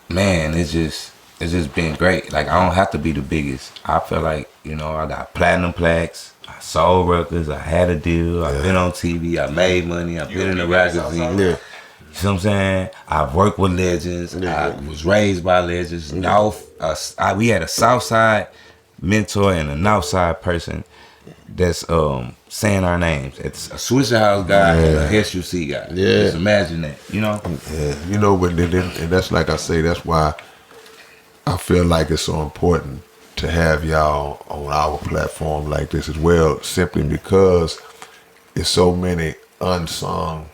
man, it's just been great. Like I don't have to be the biggest. I feel like, you know, I got platinum plaques. I sold records. I had a deal. I've been on TV. I made money. I've been in the magazine. You know what I'm saying? I've worked with legends. I was raised by legends. We had a Southside mentor and a Northside person that's saying our names. It's a Swisher House guy and a SUC guy. Yeah. Just imagine that, you know? Yeah. You know, but then, and that's like I say, that's why I feel like it's so important to have y'all on our platform like this as well, simply because it's so many unsung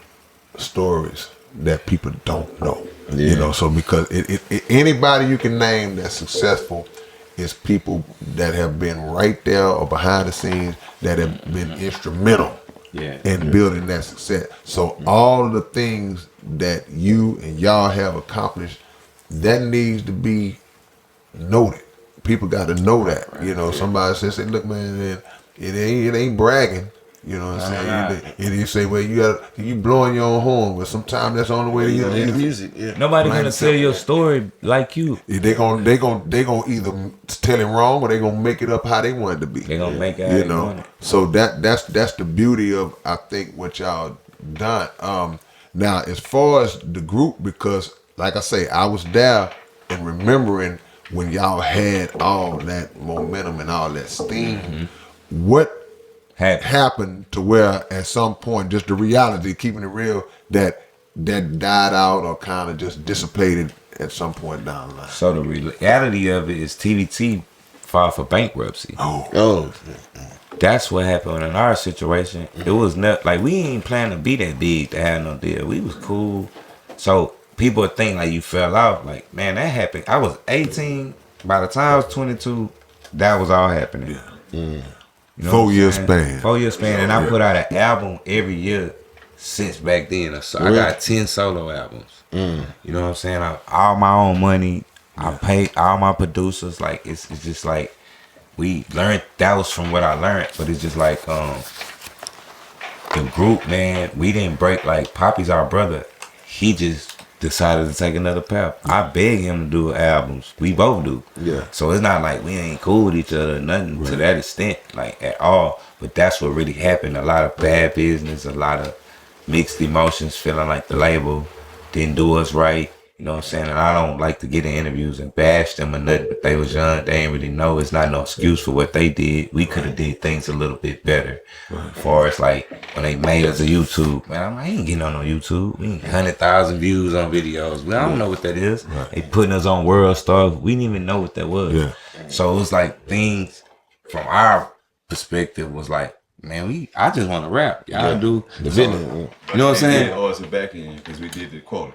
stories that people don't know. You know, so because anybody you can name that's successful is people that have been right there or behind the scenes that have been instrumental in building that success. So all the things that you and y'all have accomplished, that needs to be noted. People got to know that. You know, somebody says, look, man, it ain't bragging. You know what I'm saying? And you say, well, you blowing your own horn, but sometimes that's the only way to get the music. Yeah. Nobody gonna tell your story like you. They gonna either tell it wrong or they gonna make it up how they want it to be. They gonna make it. You know. So that's the beauty of, I think, what y'all done. Now as far as the group, because like I say, I was there and remembering when y'all had all that momentum and all that steam. What happened to where at some point, just the reality, keeping it real, that died out or kind of just dissipated at some point down the line? So the reality of it is TVT filed for bankruptcy. That's what happened in our situation. It was not like we ain't planning to be that big to have no deal. We was cool. So people think like you fell off. Like, man, that happened. I was 18. By the time I was 22, that was all happening. You know 4 year span. 4 year span, and I put out an album every year since back then. So I got 10 solo albums. You know what I'm saying? All my own money. I paid all my producers. Like it's just like we learned. That was from what I learned. But it's just like the group, man. We didn't break. Like Poppy's our brother. He just decided to take another path. I beg him to do albums. We both do. Yeah. So it's not like we ain't cool with each other, nothing to that extent, like at all. But that's what really happened. A lot of bad business, a lot of mixed emotions, feeling like the label didn't do us right. You know what I'm saying? And I don't like to get in interviews and bash them or nothing, but they was young. They ain't really know. It's not no excuse for what they did. We could have did things a little bit better. As far as like when they made us a YouTube, man, I'm like, I ain't getting on no YouTube. We ain't 100,000 views on videos. Well, I don't know what that is. They putting us on World Stars. We didn't even know what that was. So it was like things from our perspective was like, man, I just want to rap. Y'all do the business. You know what I'm saying? Or it's a back end because we did the quota.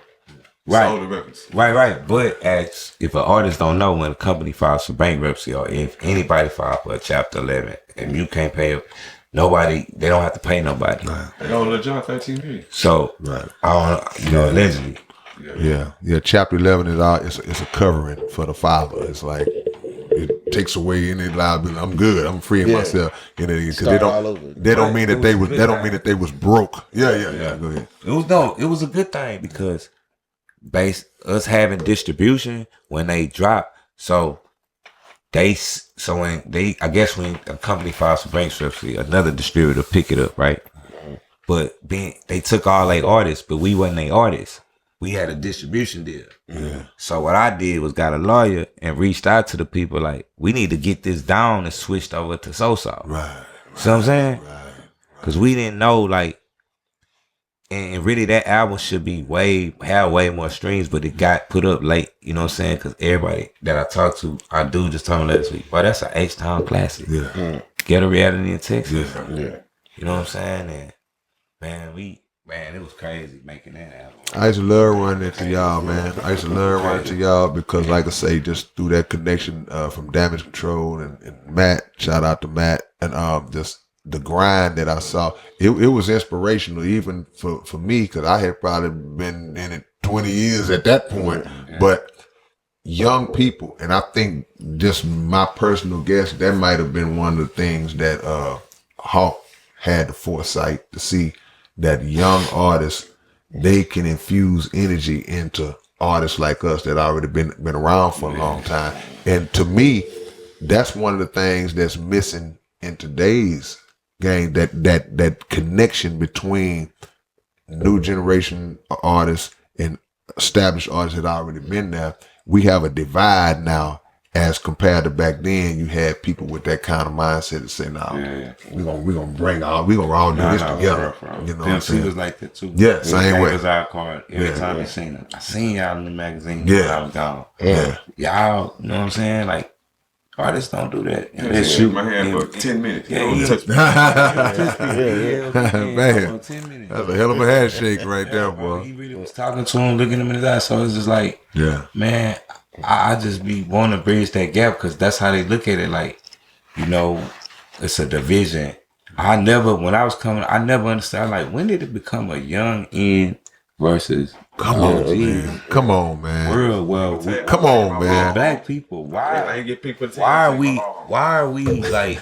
Right. Right. But as if an artist don't know, when a company files for bankruptcy or if anybody files for a Chapter 11, and you can't pay nobody, they don't have to pay nobody. They don't let John 13 million. So, I don't, allegedly. Yeah. Chapter 11 is it's a covering for the father. It's like it takes away any liability. I'm good. I'm freeing myself. Because Start all over. they don't mean that they was. good That don't time. mean that they was broke. Yeah. Go ahead. It was a good thing because us having distribution when they drop, so when a company files for bankruptcy, another distributor pick it up, right? But they took all their artists, but we wasn't their artists. We had a distribution deal. Yeah. So what I did was got a lawyer and reached out to the people like, we need to get this down and switched over to SoSo. Right. See what I'm saying? Right. Because we didn't know, like, and really that album should be have way more streams, but it got put up late. You know what I'm saying? Because everybody that I talked to, our dude just told me last week, boy, that's an H-Town classic. Yeah. Get a reality in Texas. Yeah. You know what I'm saying? And man, it was crazy making that album. I used to love running into y'all, man. I used to love running into y'all because, like I say, just through that connection from Damage Control and Matt, shout out to Matt, and just the grind that I saw, it was inspirational even for me because I had probably been in it 20 years at that point. But young people, and I think just my personal guess, that might have been one of the things that Hawk had the foresight to see that young artists, they can infuse energy into artists like us that already been around for a long time. And to me, that's one of the things that's missing in today's game, that connection between new generation artists and established artists that already been there. We have a divide now as compared to back then. You had people with that kind of mindset to say, we're gonna all do this together. You know what I'm saying? was like that too. Yeah, same way. Was our card every time I seen him. I seen y'all in the magazine Yeah. when I was gone. Yeah. Y'all, you know what I'm saying? Like, artists don't do that. Yeah, shoot my hand for 10 minutes. Yeah, Don't yeah. touch me. Man, 10 minutes. that's a hell of a handshake right there, Bro, boy. he really was talking to him, looking him in his eyes. So it's just like, Yeah. man, I just be wanting to bridge that gap because that's how they look at it. Like, you know, it's a division. When I was coming, I never understood. Like, when did it become a young end versus Come on, man. Come on, man. world? Well, Come on, man. black people, I ain't get people to why are we like,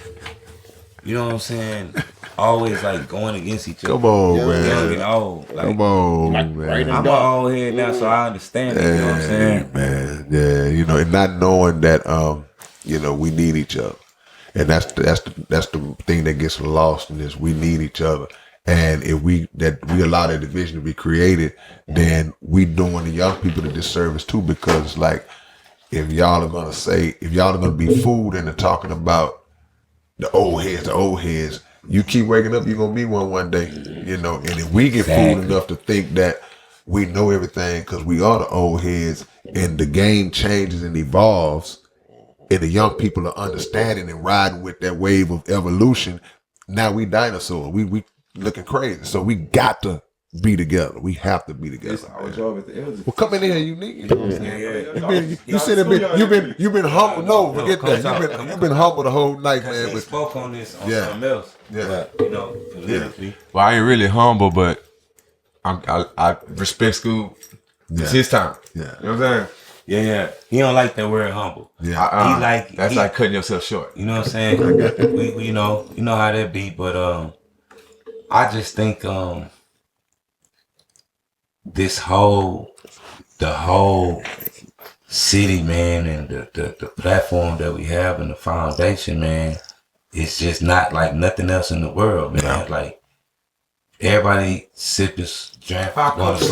you know what I'm saying? Always like going against each other. Come on, Young and man. old. Like, Come on, man. I'm an old head now, so I understand it. You know what I'm saying? Man, yeah, and not knowing that, we need each other, and that's the thing that gets lost in this. We need each other, and if we allow that division to be created, then we doing the young people the disservice too. Because like, if y'all are gonna be fooled into talking about the old heads. You keep waking up, you're gonna be one day, And if we get fooled enough to think that we know everything because we are the old heads, and the game changes and evolves, and the young people are understanding and riding with that wave of evolution, now we dinosaurs. We looking crazy. So we got to be together. We have to be together. Well, come in here, unique. You know what I'm saying? You said you've been humble. No, forget that. You've been humble the whole night, man. They But spoke on this on something else. Yeah. But, politically. Well, I ain't really humble, but I respect Scoob. It's his time. Yeah. You know what I'm saying? Yeah. He don't like that word humble. Yeah. That's like cutting yourself short. You know what I'm saying? we you know how that be, but I just think the whole city, man, and the platform that we have and the foundation, man, it's just not like nothing else in the world, man. No. Like, everybody sip this drink, want to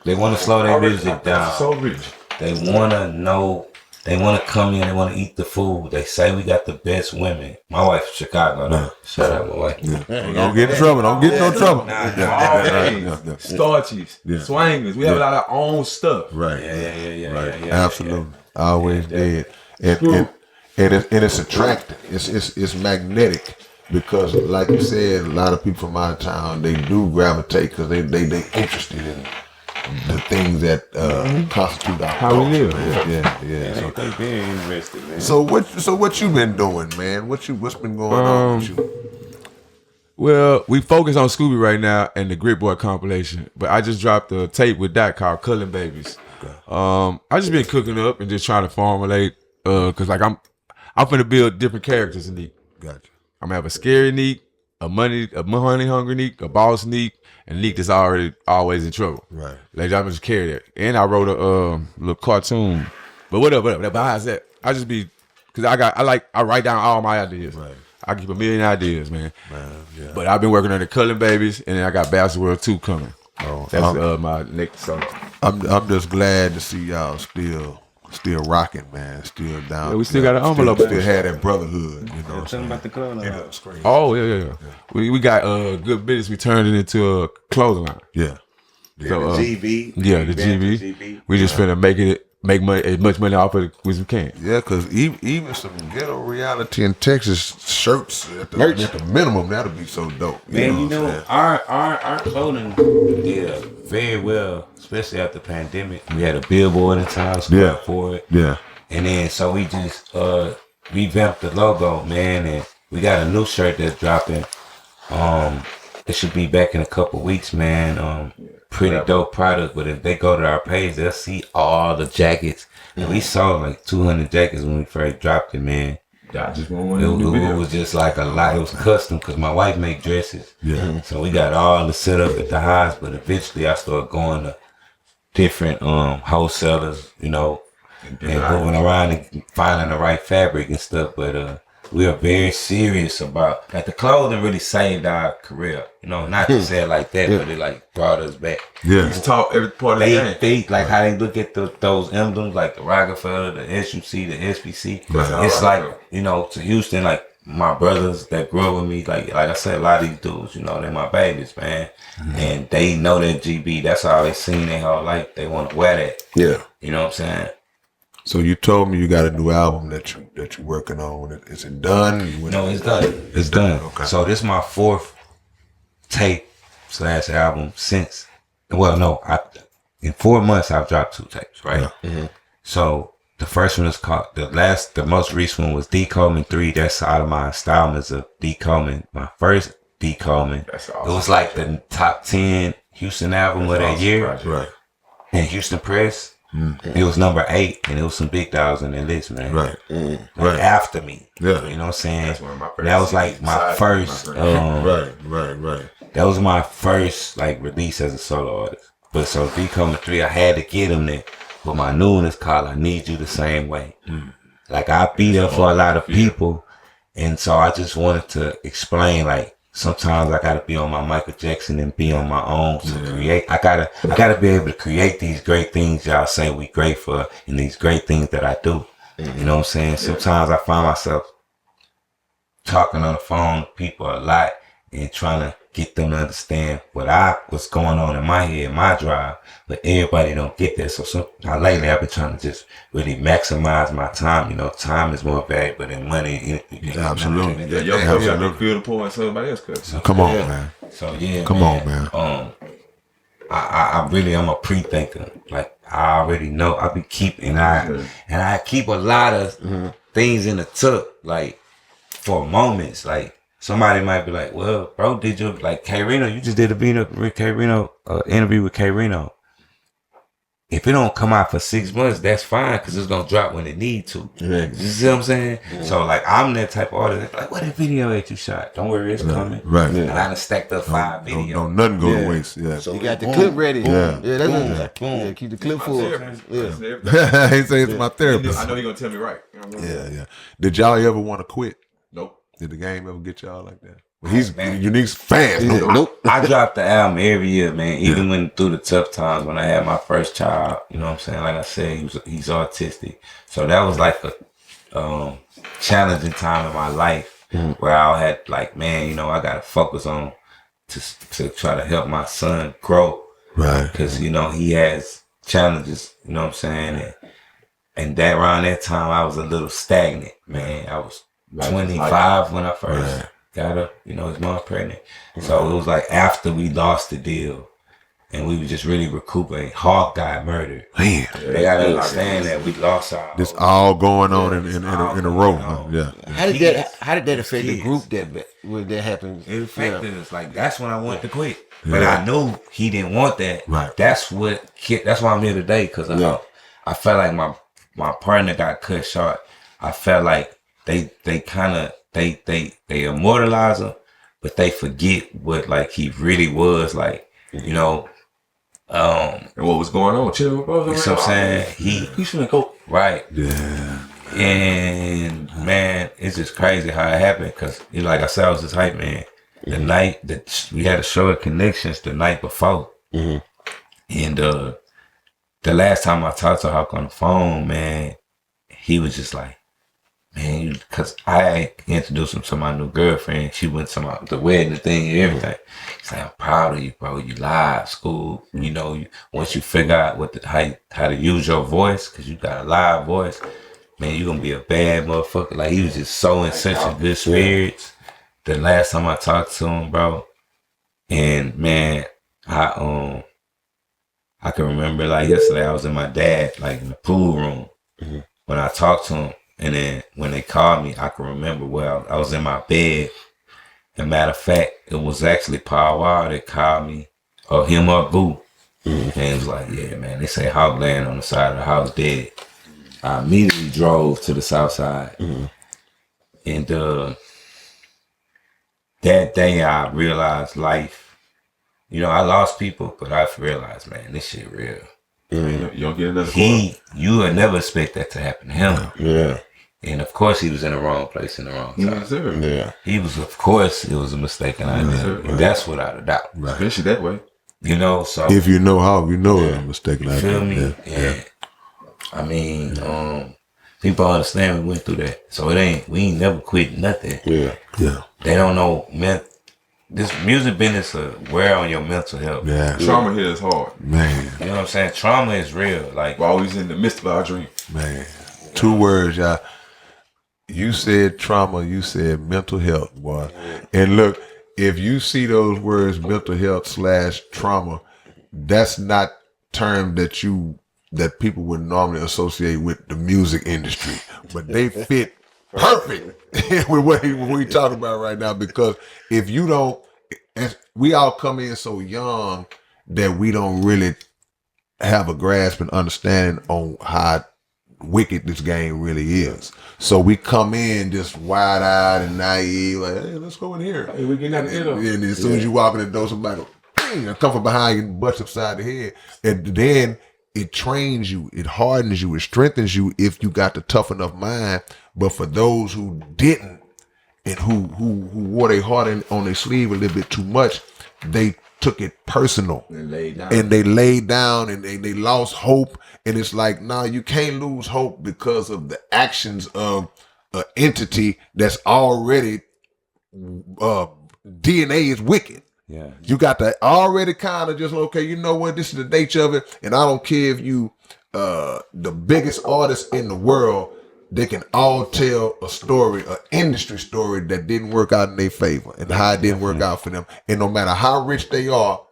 they want to slow their music down. So rich. They want to know. They want to come in. They want to eat the food. They say we got the best women. My wife's from Chicago. No. Shout out, my wife. Don't get in trouble. Don't get in no trouble. Starchies, swangers. We have a lot of our own stuff. Right. Yeah. Absolutely. I always did. And it's attractive. It's magnetic. Because, like you said, a lot of people from out of town, they do gravitate because they interested in the things that constitute our How we live. Yeah. So they very interested, man. So what you been doing, man? What's been going on with you? Well, we focus on Scooby right now and the Grit Boy compilation, but I just dropped a tape with that called Cullin' Babies. I just been cooking up and just trying to formulate Cause like I'm finna build different characters in Neek. Gotcha. I'm gonna have a scary Neek, a money hungry Neek, a boss Neek, and Neek that's already always in trouble. Right. Like I'm just carry that. And I wrote a little cartoon. But whatever. Besides that, I just be cause I write down all my ideas. Right. I keep a million ideas, man. Yeah. But I've been working on the Cullen Babies, and then I got Bastard World 2 coming. Oh, That's my next song. I'm just glad to see y'all still rocking, man. Still down. Yeah, we still got an envelope. Still had that brotherhood, you know. Tell me about the clothing line. Oh yeah. We got good business. We turned it into a clothing line. Yeah. So, the GB. Yeah, the GB. We just finna make money, as much money off of it as we can. Yeah, because even some ghetto reality in Texas shirts at the minimum, that'll be so dope. Man, you know what I'm saying? our clothing did very well, especially after the pandemic. We had a billboard in town for it. Yeah. And then so we just revamped the logo, man, and we got a new shirt that's dropping. It should be back in a couple weeks, man. Pretty dope product, but if they go to our page, they'll see all the jackets. And we sold like 200 jackets when we first dropped it, man. I just It was just like a lot. It was custom because my wife make dresses. Yeah. So we got all the setup at the highs, but eventually I started going to different wholesalers, you know, and moving around and finding the right fabric and stuff. But we are very serious about like the clothing really saved our career. You know, not to say it like that, but it like brought us back. Yeah. Just talk every part of the game. They like how they look at those emblems like the Rockefeller, the SUC, the SBC. Right. It's like, you know, to Houston, like my brothers that grew up with me, like I said, a lot of these dudes, you know, they're my babies, man. And they know that GB, that's all they seen their whole life. They want to wear that. Yeah. You know what I'm saying? So you told me you got a new album that you're working on. Is it done? No, it's done. It's done. Okay. So this is my 4th tape / album since. Well, no, in 4 months I've dropped 2 tapes, right? Yeah. So the first one is called the most recent one was D Coleman 3. That's out of my installments of D Coleman. My first D Coleman. That's awesome. It was like the top 10 Houston album of that year. Right. In Houston Press. It was number 8, and it was some big dogs on that list, man. Right. Like after me. Yeah. You know what I'm saying? That's one of my first That was like my first. Right. That was my first like release as a solo artist. But so D Coleman 3, I had to get him there. But my new one is called I Need You the Same Way. Like I be there for a lot of people, and so I just wanted to explain like sometimes I gotta be on my Michael Jackson and be on my own to create. I gotta be able to create these great things y'all say we great for, and these great things that I do. You know what I'm saying? Sometimes I find myself talking on the phone to people a lot and trying to get them to understand what's going on in my head, my drive, but everybody don't get that. So lately I've been trying to just really maximize my time. You know, time is more valuable than money. Absolutely. Absolutely. Feel the pour and somebody else cuts. So, come on, man. So yeah, Come on, man. I'm a pre-thinker. Like I already know. I be keeping I keep a lot of things in the tuck, like for moments. Like somebody might be like, "Well, bro, did you like K Reno? You just did a interview with K Reno. If it don't come out for 6 months, that's fine because it's gonna drop when it need to. You see what I'm saying? So like I'm that type of artist. Like, what a video that you shot? Don't worry, it's coming. Right. And I done stacked up 5 videos. Don't nothing go to waste. Yeah. So you got the clip ready. Yeah. That's yeah, keep the clip full. Yeah. He say it's my therapist. I know you're gonna tell me right. Yeah. Did y'all ever want to quit? Nope. Did the game ever get y'all like that? Well, he's Unique's fans. Nope. I dropped the album every year, man. Even when through the tough times when I had my first child, you know what I'm saying? Like I said, he's autistic, so that was like a challenging time in my life where I had like, man, you know, I gotta focus on to try to help my son grow, Right. because you know he has challenges, you know what I'm saying? And that around that time I was a little stagnant, man. I was 25 when I first got her, you know, his mom pregnant. So it was like after we lost the deal and we were just really recuperating. Hawk got murdered. Man. They gotta understand that we lost our This all going on in a row. Huh? Yeah. How did that affect the group when that happened? It affected us. Like that's when I wanted to quit. But I knew he didn't want that. Right. That's why I'm here today, because I felt like my partner got cut short. I felt like they kind of they immortalize him, but they forget what like he really was like. You know, And what was going on? Chill, bro. you know what I'm saying? He shouldn't go. Right. Yeah. And man, it's just crazy how it happened. Cause like I said, I was this hype man. The night that we had a show at Connections the night before, and the last time I talked to Hawk on the phone, man, he was just like, man, because I introduced him to my new girlfriend. She went to the wedding, the thing, and everything. He's like, I'm proud of you, bro. You live school. You know, once you figure out how to use your voice, because you got a live voice, man, you're going to be a bad motherfucker. Like, he was just so in such a good spirits. The last time I talked to him, bro, and man, I can remember like yesterday I was in my dad, like in the pool room when I talked to him. And then when they called me, I can remember I was in my bed. And matter of fact, it was actually Paul Wall that called me, or him or Boo. And it was like, yeah, man, they say Hawk laying on the side of the house dead. I immediately drove to the south side. And that day I realized life. You know, I lost people, but I realized, man, this shit real. You don't get another call. You would never expect that to happen to him. Yeah. And of course he was in the wrong place in the wrong time. Yes, sir. Yeah. He was, of course, it was a mistaken idea. And that's without a doubt. Especially that way. You know, so If you know how, you know it. I'm mistaken. you feel me? Yeah. I mean, people understand we went through that. So we ain't never quit nothing. Yeah. Yeah. They don't know, man, this music business wear on your mental health. Yeah. Trauma here is hard. Man. You know what I'm saying? Trauma is real. Like, We're always in the midst of our dream. Man. 2 words, y'all. You said trauma, you said mental health, boy. And look, if you see those words mental health / trauma, that's not term that people would normally associate with the music industry. But they fit perfect with what we talking about right now, because if you don't, we all come in so young that we don't really have a grasp and understanding on how wicked this game really is. So we come in just wide-eyed and naive, like, hey, let's go in here. Hey, we getting out of And as soon as you walk in the door, somebody go, bang, come from behind you and bust upside the head. And then it trains you, it hardens you, it strengthens you if you got the tough enough mind. But for those who didn't and who wore their heart on their sleeve a little bit too much, they took it personal. And they laid down and they lost hope. And it's like, nah, you can't lose hope because of the actions of an entity that's already DNA is wicked. yeah. You got to already kind of just, okay, you know what, this is the nature of it. And I don't care if you the biggest artist in the world, they can all tell a story, an industry story that didn't work out in their favor and how it didn't work out for them. And no matter how rich they are,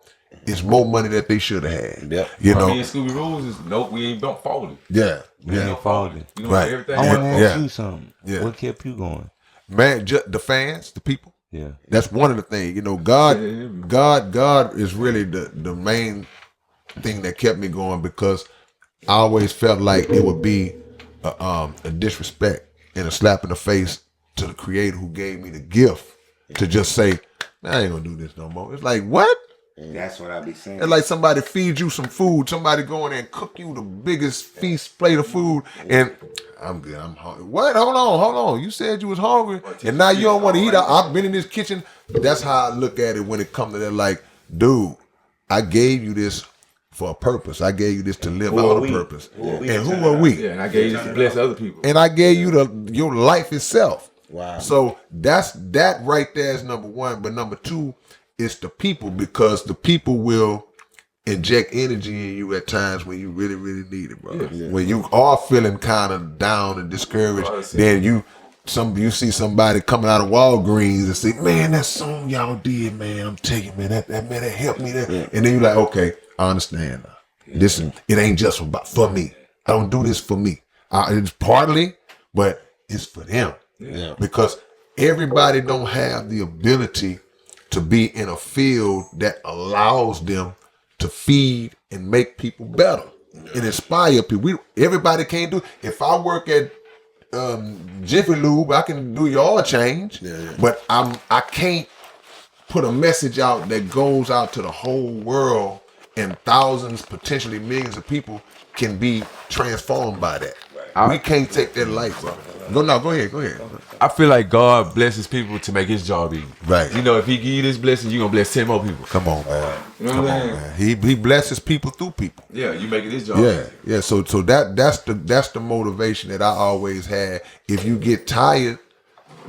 it's more money that they should have had. Yep. You Me know? and Scooby Rules is nope, we ain't don't fold it. Yeah. We ain't folding. You know, Right. everything. I want to ask Yeah. you something. Yeah. What kept you going? Man, the fans, the people. Yeah. That's one of the things. You know, God is really the main thing that kept me going, because I always felt like it would be a disrespect and a slap in the face to the creator who gave me the gift to just say, man, I ain't gonna do this no more. It's like, what? That's what I be saying. It's like somebody feeds you some food, somebody go in there and cook you the biggest feast plate of food, and I'm good, I'm hungry. What? Hold on. You said you was hungry, and now you don't want to eat. I've been in this kitchen. That's how I look at it when it comes to that. Like, dude, I gave you this for a purpose. I gave you this to live out a purpose. And who are we? Yeah, and I gave you to bless other people. And I gave you your life itself. Wow. So that right there is number one. But number two, it's the people, because the people will inject energy in you at times when you really, really need it, bro. Yeah. When you are feeling kind of down and discouraged, then you see somebody coming out of Walgreens and say, man, that song y'all did, man, I'm telling you, man, that helped me there. Yeah. And then you're like, okay, I understand now. This it ain't just for me. I don't do this for me. It's partly, but it's for them. Yeah. Because everybody don't have the ability to be in a field that allows them to feed and make people better and inspire people. Everybody can't do it. If I work at Jiffy Lube, I can do your oil change, but I can't put a message out that goes out to the whole world, and thousands, potentially millions of people can be transformed by that. We can't take that light, bro. Go ahead. I feel like God blesses people to make his job easy. Right. You know, if he give you this blessing, you're gonna bless 10 more people. Come on, man. You know what I'm saying? Man. He blesses people through people. Yeah, you making this job Yeah, easy. yeah. So that's the motivation that I always had. If you get tired,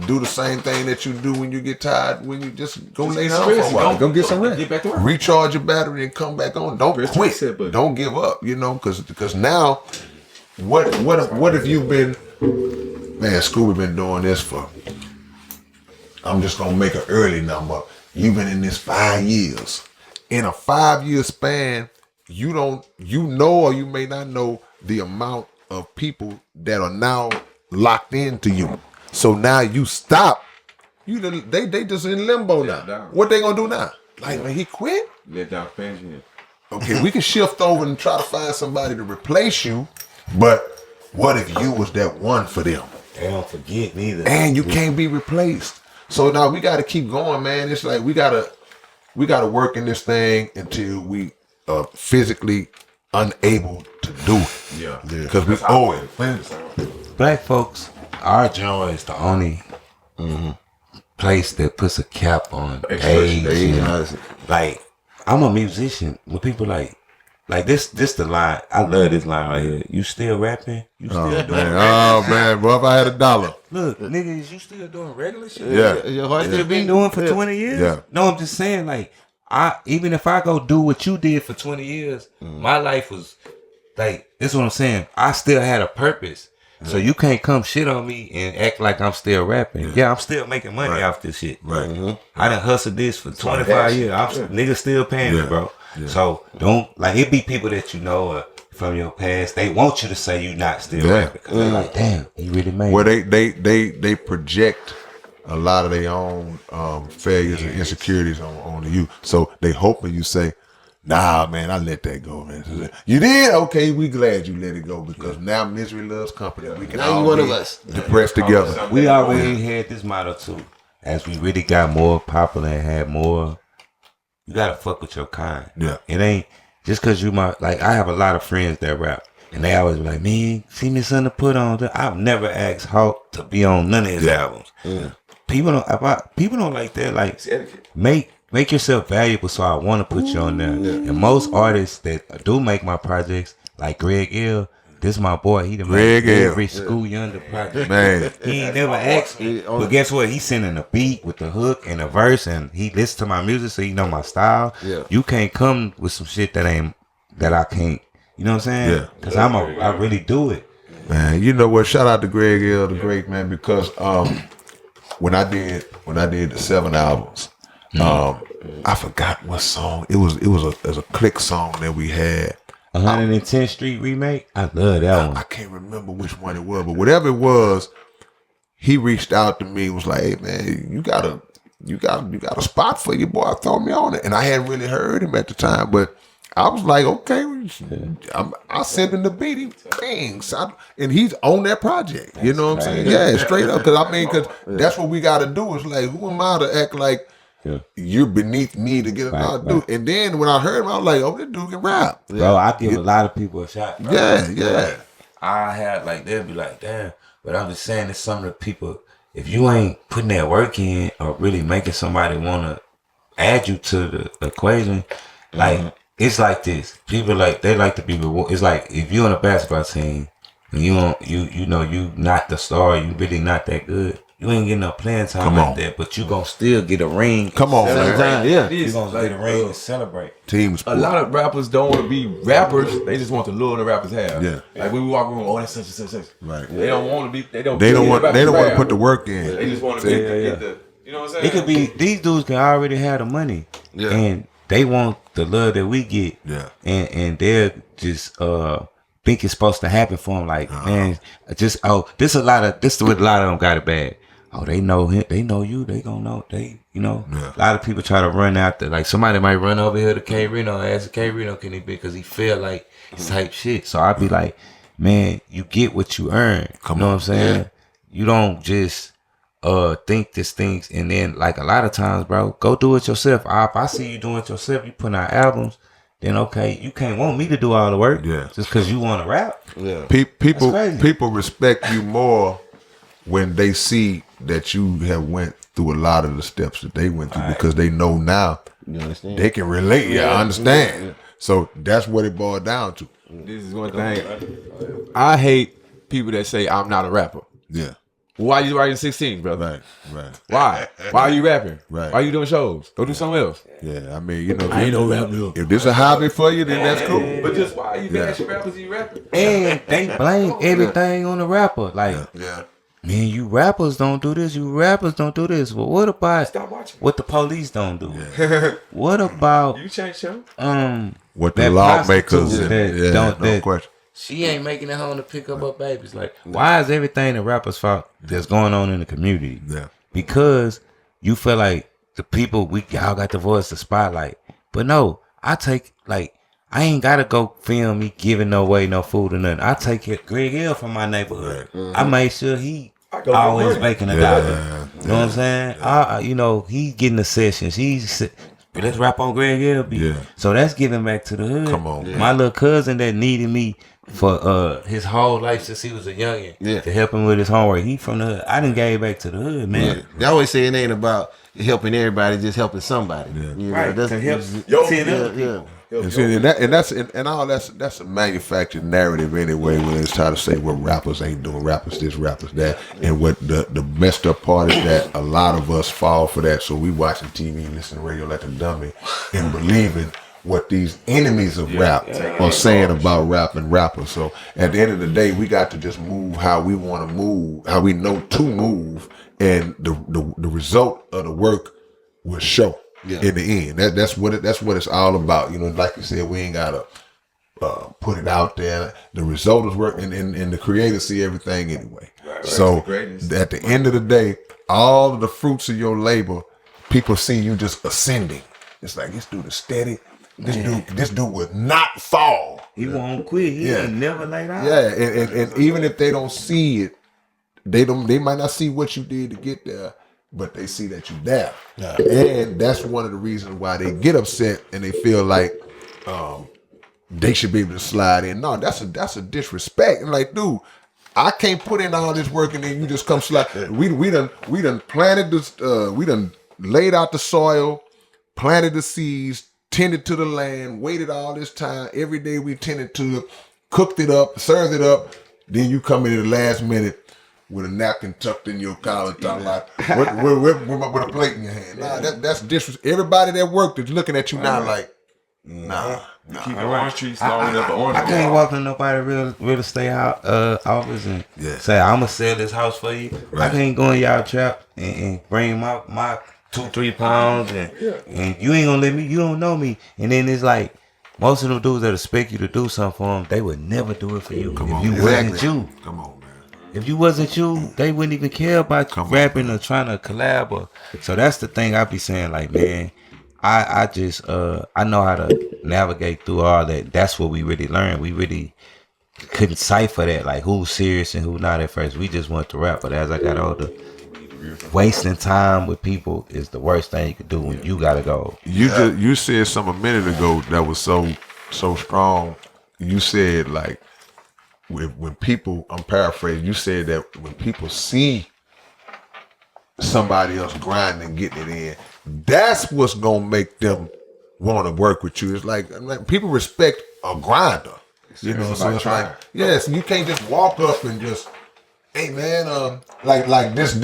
do the same thing that you do when you get tired. When you just go lay down for a while, go get some rest, Get back to work. recharge your battery, and come back on. Don't Press quit. reset button. Don't give up. You know, because now, what have you been? Man, Scooby been doing this for. I'm just gonna make an early number. You've been in this 5 years. In a 5-year span, you know or you may not know the amount of people that are now locked into you. So now you stop. They just in limbo now. down. What they gonna do now? Like, man, he quit? Let down pension. Okay, we can shift over and try to find somebody to replace you, but what if you was that one for them? They don't forget neither. And you can't be replaced. So now we got to keep going, man. It's like we gotta work in this thing until we are physically unable to do it. Yeah. Because we owe it. Black folks, our joy is the only place that puts a cap on age. Like, I'm a musician. When people like this the line. I love this line right here. You still rapping? You still doing Oh man, boy, if I had $1. Look, niggas, you still doing regular shit? Yeah. Your heart still Been beating? doing for 20 years? Yeah. No, I'm just saying, like, even if I go do what you did for 20 years, my life was like, this is what I'm saying. I still had a purpose. So you can't come shit on me and act like I'm still rapping. Yeah, I'm still making money off this shit. Right. I done hustled this for 25 years. Niggas still paying me, bro. So don't, like, it be people that you know from your past. They want you to say you not still rapping because they're like, damn, he really made Well, it. they project a lot of their own failures and insecurities on you. So they hoping you say, nah, man, I let that go, man. You did? Okay, we glad you let it go because now misery loves company. We can Now you all one be of us. depressed together. We already had this motto too. As we really got more popular and had more, you gotta fuck with your kind. Yeah. It ain't just cause you I have a lot of friends that rap. And they always be like, man, see me something to put on. I've never asked Hawk to be on none of his albums. People don't like that. Like, make yourself valuable, so I want to put you on there. And most artists that do make my projects, like Greg Hill, this is my boy. He done Greg made Hill. every Scooyunda project. Man. He ain't never asked me. But guess what? He sending a beat with the hook and a verse, and he listens to my music, so he know my style. Yeah. You can't come with some shit that I can't. You know what I'm saying? Yeah. Because I really do it. Man, you know what? Shout out to Greg Hill, the great man, because when I did the 7 albums, I forgot what song. It was a click song that we had. 110th Street remake. I love that one. I can't remember which one it was, but whatever it was, he reached out to me and was like, "Hey man, you got a spot for you, boy. Throw me on it." And I hadn't really heard him at the time, but I was like, "Okay." I sent him the beat. He thanks, and he's on that project. You know what I'm saying? Yeah, straight up. Because that's what we got to do. Is like, who am I to act like you're beneath me to get another dude? And then when I heard him, I was like, "Oh, this dude can rap." Bro, I give a lot of people a shot. Bro. Yeah. I had they'll be like, damn. But I'm just saying, it's some of the people, if you ain't putting that work in or really making somebody want to add you to the equation, like, it's like this. People they like to be rewarded. It's like if you're on a basketball team and you know you not the star, you really not that good. You ain't getting no playing time like that, but you gonna still get a ring. Come on, man. Yeah. You gonna get a ring and celebrate. Team A sport. lot of rappers don't want to be rappers. They just want the lure the rappers have. Yeah. Like when we walk around, oh, that's such and such. Right. They don't want to be. They don't want to put the work in. They just want to get the. You know what I'm saying? It could be these dudes can already have the money, and they want the love that we get, and they're just think it's supposed to happen for them. Like, man, this is what a lot of them got it bad. Oh, they know him. They know you. They gonna know. A lot of people try to run after. Like, somebody might run over here to K Reno and ask K Reno can he be, because he feel like it's type shit. So I'd be like, man, you get what you earn. You know what I'm saying? Yeah. You don't just think this things, and then like a lot of times, bro, go do it yourself. If I see you doing it yourself, you putting out albums, then okay, you can't want me to do all the work. Yeah. Just because you want to rap. Yeah. People respect you more when they see that you have went through a lot of the steps that they went through, because they know now You understand? they can relate. Yeah, I understand. Yeah. So that's what it boiled down to. This is one thing. I hate people that say I'm not a rapper. Yeah. Why you writing 16, brother? Right. Why? Why are you rapping? Right. Why are you doing shows? Go do something else. Yeah. I mean, you know, I ain't no rapper. if this a hobby for you, then that's cool. But just why you bash rappers? You rapping? And they blame everything on the rapper. Like, Yeah. man, you rappers don't do this. You rappers don't do this. Well, what about Stop watching. what the police don't do? What about You change show. What the that lawmakers prostitute and that don't no that question. she ain't making it home to pick up her babies? Like, why is everything the rappers' fault that's going on in the community? Yeah. Because you feel like the people y'all got the voice, the spotlight. But no, I ain't gotta go film me giving away no food or nothing. I take it Greg Hill from my neighborhood. I made sure he always making $1. You know what I'm saying? You know, he getting the sessions. Let's rap on Greg Hill beat. Yeah. So that's giving back to the hood. Come on, My little cousin that needed me for his whole life since he was a youngin' to help him with his homework. He from the hood. I done gave back to the hood, man. Yeah. They always say it ain't about helping everybody, just helping somebody. You know, Right. that's To help yeah. And, see, and all that's a manufactured narrative anyway, when it's trying to say what rappers ain't doing, rappers this, rappers that. And what the messed up part is that a lot of us fall for that. So we watching TV and listening to radio like a dummy and believing what these enemies of rap are saying about rap and rappers. So at the end of the day, we got to just move how we want to move, how we know to move, and the result of the work will show. In the end, that's what it's all about. You know, like you said, we ain't gotta put it out there. The result is work, and the creators see everything anyway. Right. So at the end of the day, all of the fruits of your labor, people see you just ascending. It's like, this dude is steady. This dude would not fall. He won't quit. He ain't never laid out. Yeah, and even if they don't see it, they might not see what you did to get there, but they see that you're there. Yeah. And that's one of the reasons why they get upset and they feel like they should be able to slide in. No, that's a disrespect. And like, dude, I can't put in all this work and then you just come slide. We done planted this, we done laid out the soil, planted the seeds, tended to the land, waited all this time. Every day we tended to it, cooked it up, served it up. Then you come in at the last minute with a napkin tucked in your collar, talking about with a plate in your hand. Nah, that's disrespect. Everybody that worked is looking at you now like, nah. Keep the orange trees long enough. I can't walk in nobody real estate office and say, I'm gonna sell this house for you. Right. I can't go in y'all trap and bring my 2-3 pounds and you ain't gonna let me. You don't know me. And then it's like, most of them dudes that expect you to do something for them, they would never do it for you. If you wasn't you. Come on, man. If you wasn't you, they wouldn't even care about rapping or trying to collab. So that's the thing I be saying, like, man, I just I know how to navigate through all that. That's what we really learned. We really couldn't cipher that, like who's serious and who not at first. We just want to rap. But as I got older, wasting time with people is the worst thing you could do when you gotta go. You said something a minute ago that was so strong. You said like, when people, I'm paraphrasing, you said that when people see somebody else grinding and getting it in, that's what's gonna make them want to work with you. It's like people respect a grinder, you know. So it's like, yes, you can't just walk up and just, hey man, like this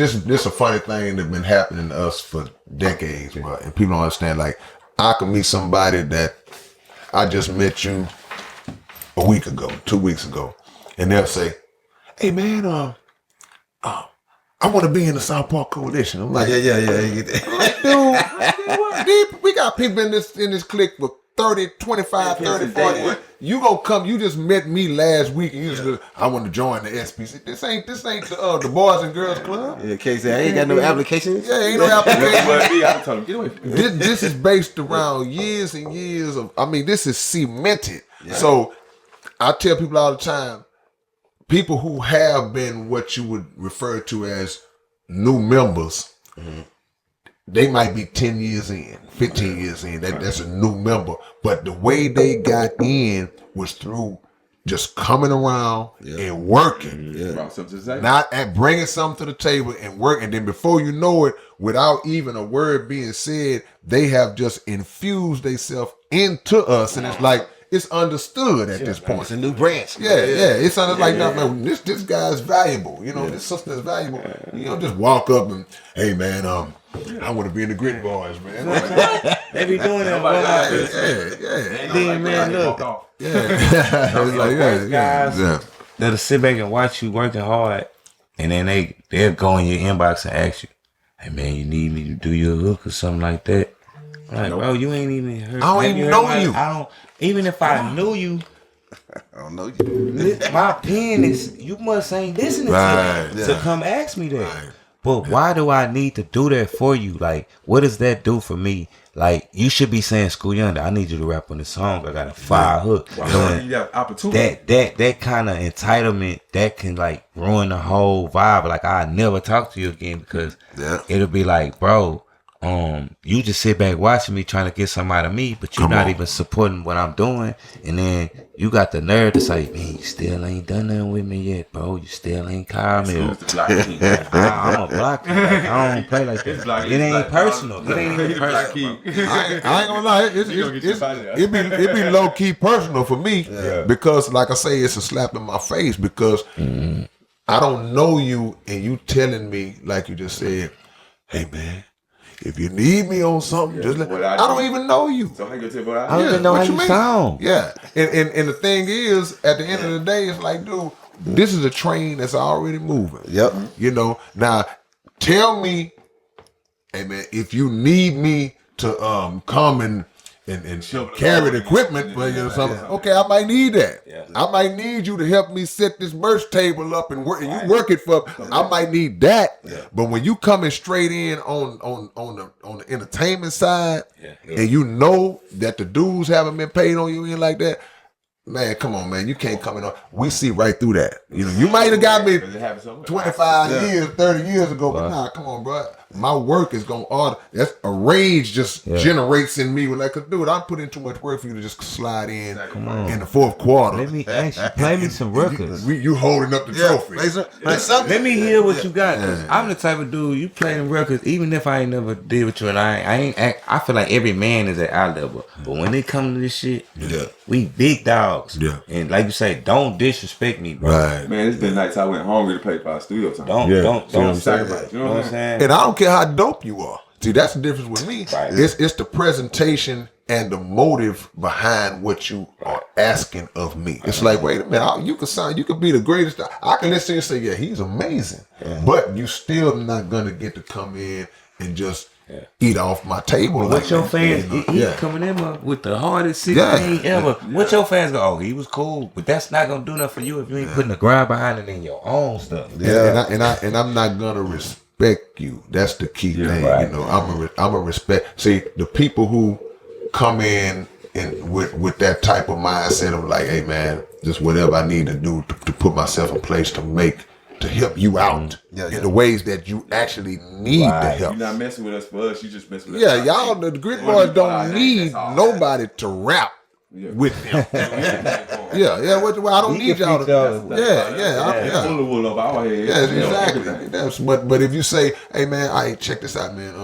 a funny thing that's been happening to us for decades, bro. And people don't understand. Like, I can meet somebody that I just met you a week ago, 2 weeks ago. And they'll say, hey man, I want to be in the South Park Coalition. I'm like, Yeah. dude, we got people in this clique for 30, 25, 30, 40. You gonna come, you just met me last week and you just I want to join the SPC. This ain't the Boys and Girls Club. Yeah, Casey, I ain't got no applications. Yeah, ain't no application. I told him, get away from me. This is based around years and years of, this is cemented. Yeah. So I tell people all the time, people who have been what you would refer to as new members, they might be 10 years in, 15 years in. That's a new member. But the way they got in was through just coming around and working. Not at bringing something to the table and work. And then before you know it, without even a word being said, they have just infused themselves into us. And it's like, it's understood at this point. It's a new branch. Yeah. It's like, no, man, this guy's valuable. You know, this sister is valuable. You know, just walk up and, hey, man, I want to be in the G.R.I.T Boys, man. They be doing that. Yeah. Then, man, look. Guys that'll sit back and watch you working hard, and then they'll go in your inbox and ask you, hey, man, you need me to do your hook or something like that. I'm like, bro, you ain't even heard. I don't even know you. I don't. Even if I knew you, I don't know you. my pen is. You must ain't listening to come ask me that. Right. But why do I need to do that for you? Like, what does that do for me? Like, you should be saying, Scooyunda, I need you to rap on this song. I got a fire hook. You have opportunity. That kind of entitlement that can like ruin the whole vibe. Like, I never talk to you again because it'll be like, bro, you just sit back watching me trying to get something out of me, but you're not even supporting what I'm doing. And then you got the nerve to say, man, you still ain't done nothing with me yet, bro. You still ain't called me. I'm a block. Like, I don't play like that. It ain't personal. It ain't even personal. I ain't gonna lie. It be low key personal for me because, like I say, it's a slap in my face because I don't know you and you telling me, like you just said, hey, man, if you need me on something, just I don't even know you. So how you gonna tell me what I don't even know how you sound. Yeah. And the thing is, at the end of the day, it's like, dude, this is a train that's already moving. Yep. You know, now tell me, hey man, if you need me to come and carry the equipment for you or something, okay, I might need that. Yeah. I might need you to help me set this merch table up and work, and you work it for. I might need that. Yeah. But when you coming straight in on the entertainment side, and you know that the dues haven't been paid on you in like that, man, come on, man, you can't come in. We see right through that. You know, you might have got me 25 years, 30 years ago, but nah, come on, bro. My work is gonna order. That's a rage just generates in me. Like, dude, I put in too much work for you to just slide in the fourth quarter. Let me ask you, play me some records. You holding up the trophy. Let me hear what you got. Cause I'm the type of dude you play them records, even if I ain't never did with you, and I feel like every man is at our level. But when they come to this shit, we big dogs. Yeah. And like you say, don't disrespect me, bro. Right. Man, it's been nights I went hungry to play for our studio time. Don't sacrifice. You know what I'm saying? And I don't care how dope you are. See, that's the difference with me. Right. It's the presentation and the motive behind what you are asking of me. It's like, wait a minute, you could be the greatest. I can listen and say, yeah, he's amazing. Yeah. But you still not gonna get to come in and just eat off my table. What your fans, he coming in with the hardest 16 ever. What your fans go, oh, he was cool, but that's not gonna do nothing for you if you ain't putting the grind behind it in your own stuff. Yeah, and I'm not gonna respect you. That's the key thing. Right. You know, I'm a respect. See, the people who come in and with that type of mindset of like, hey man, just whatever I need to do to put myself in place to help you out in the ways that you actually need the help. You're not messing with us for us. You just messing with us. Yeah, y'all, the G.R.I.T Boys don't need nobody to rap with them. Well, I don't need y'all to. Exactly. But if you say, hey man, check this out, man.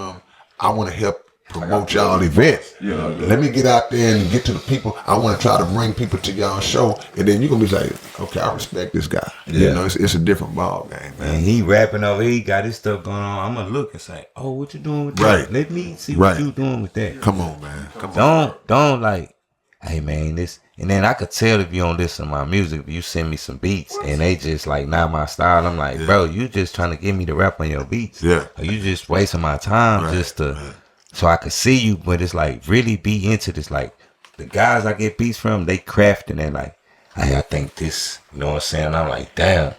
I want to help promote y'all events. Let me get out there and get to the people. I want to try to bring people to y'all show, and then you're gonna be like, okay, I respect this guy. You know, it's a different ball game, man. And he rapping over here, he got his stuff going on. I'm gonna look and say, oh, what you doing with that? Let me see what you doing with that. Come on, man. Don't like, hey man, this. And then I could tell if you don't listen to my music, if you send me some beats and they just like not my style. I'm like, bro, you just trying to get me to rap on your beats. Yeah. Or you just wasting my time just to. So I could see you, but it's like really be into this. Like the guys I get beats from, they crafting and like, hey, I think this, you know what I'm saying? And I'm like, damn,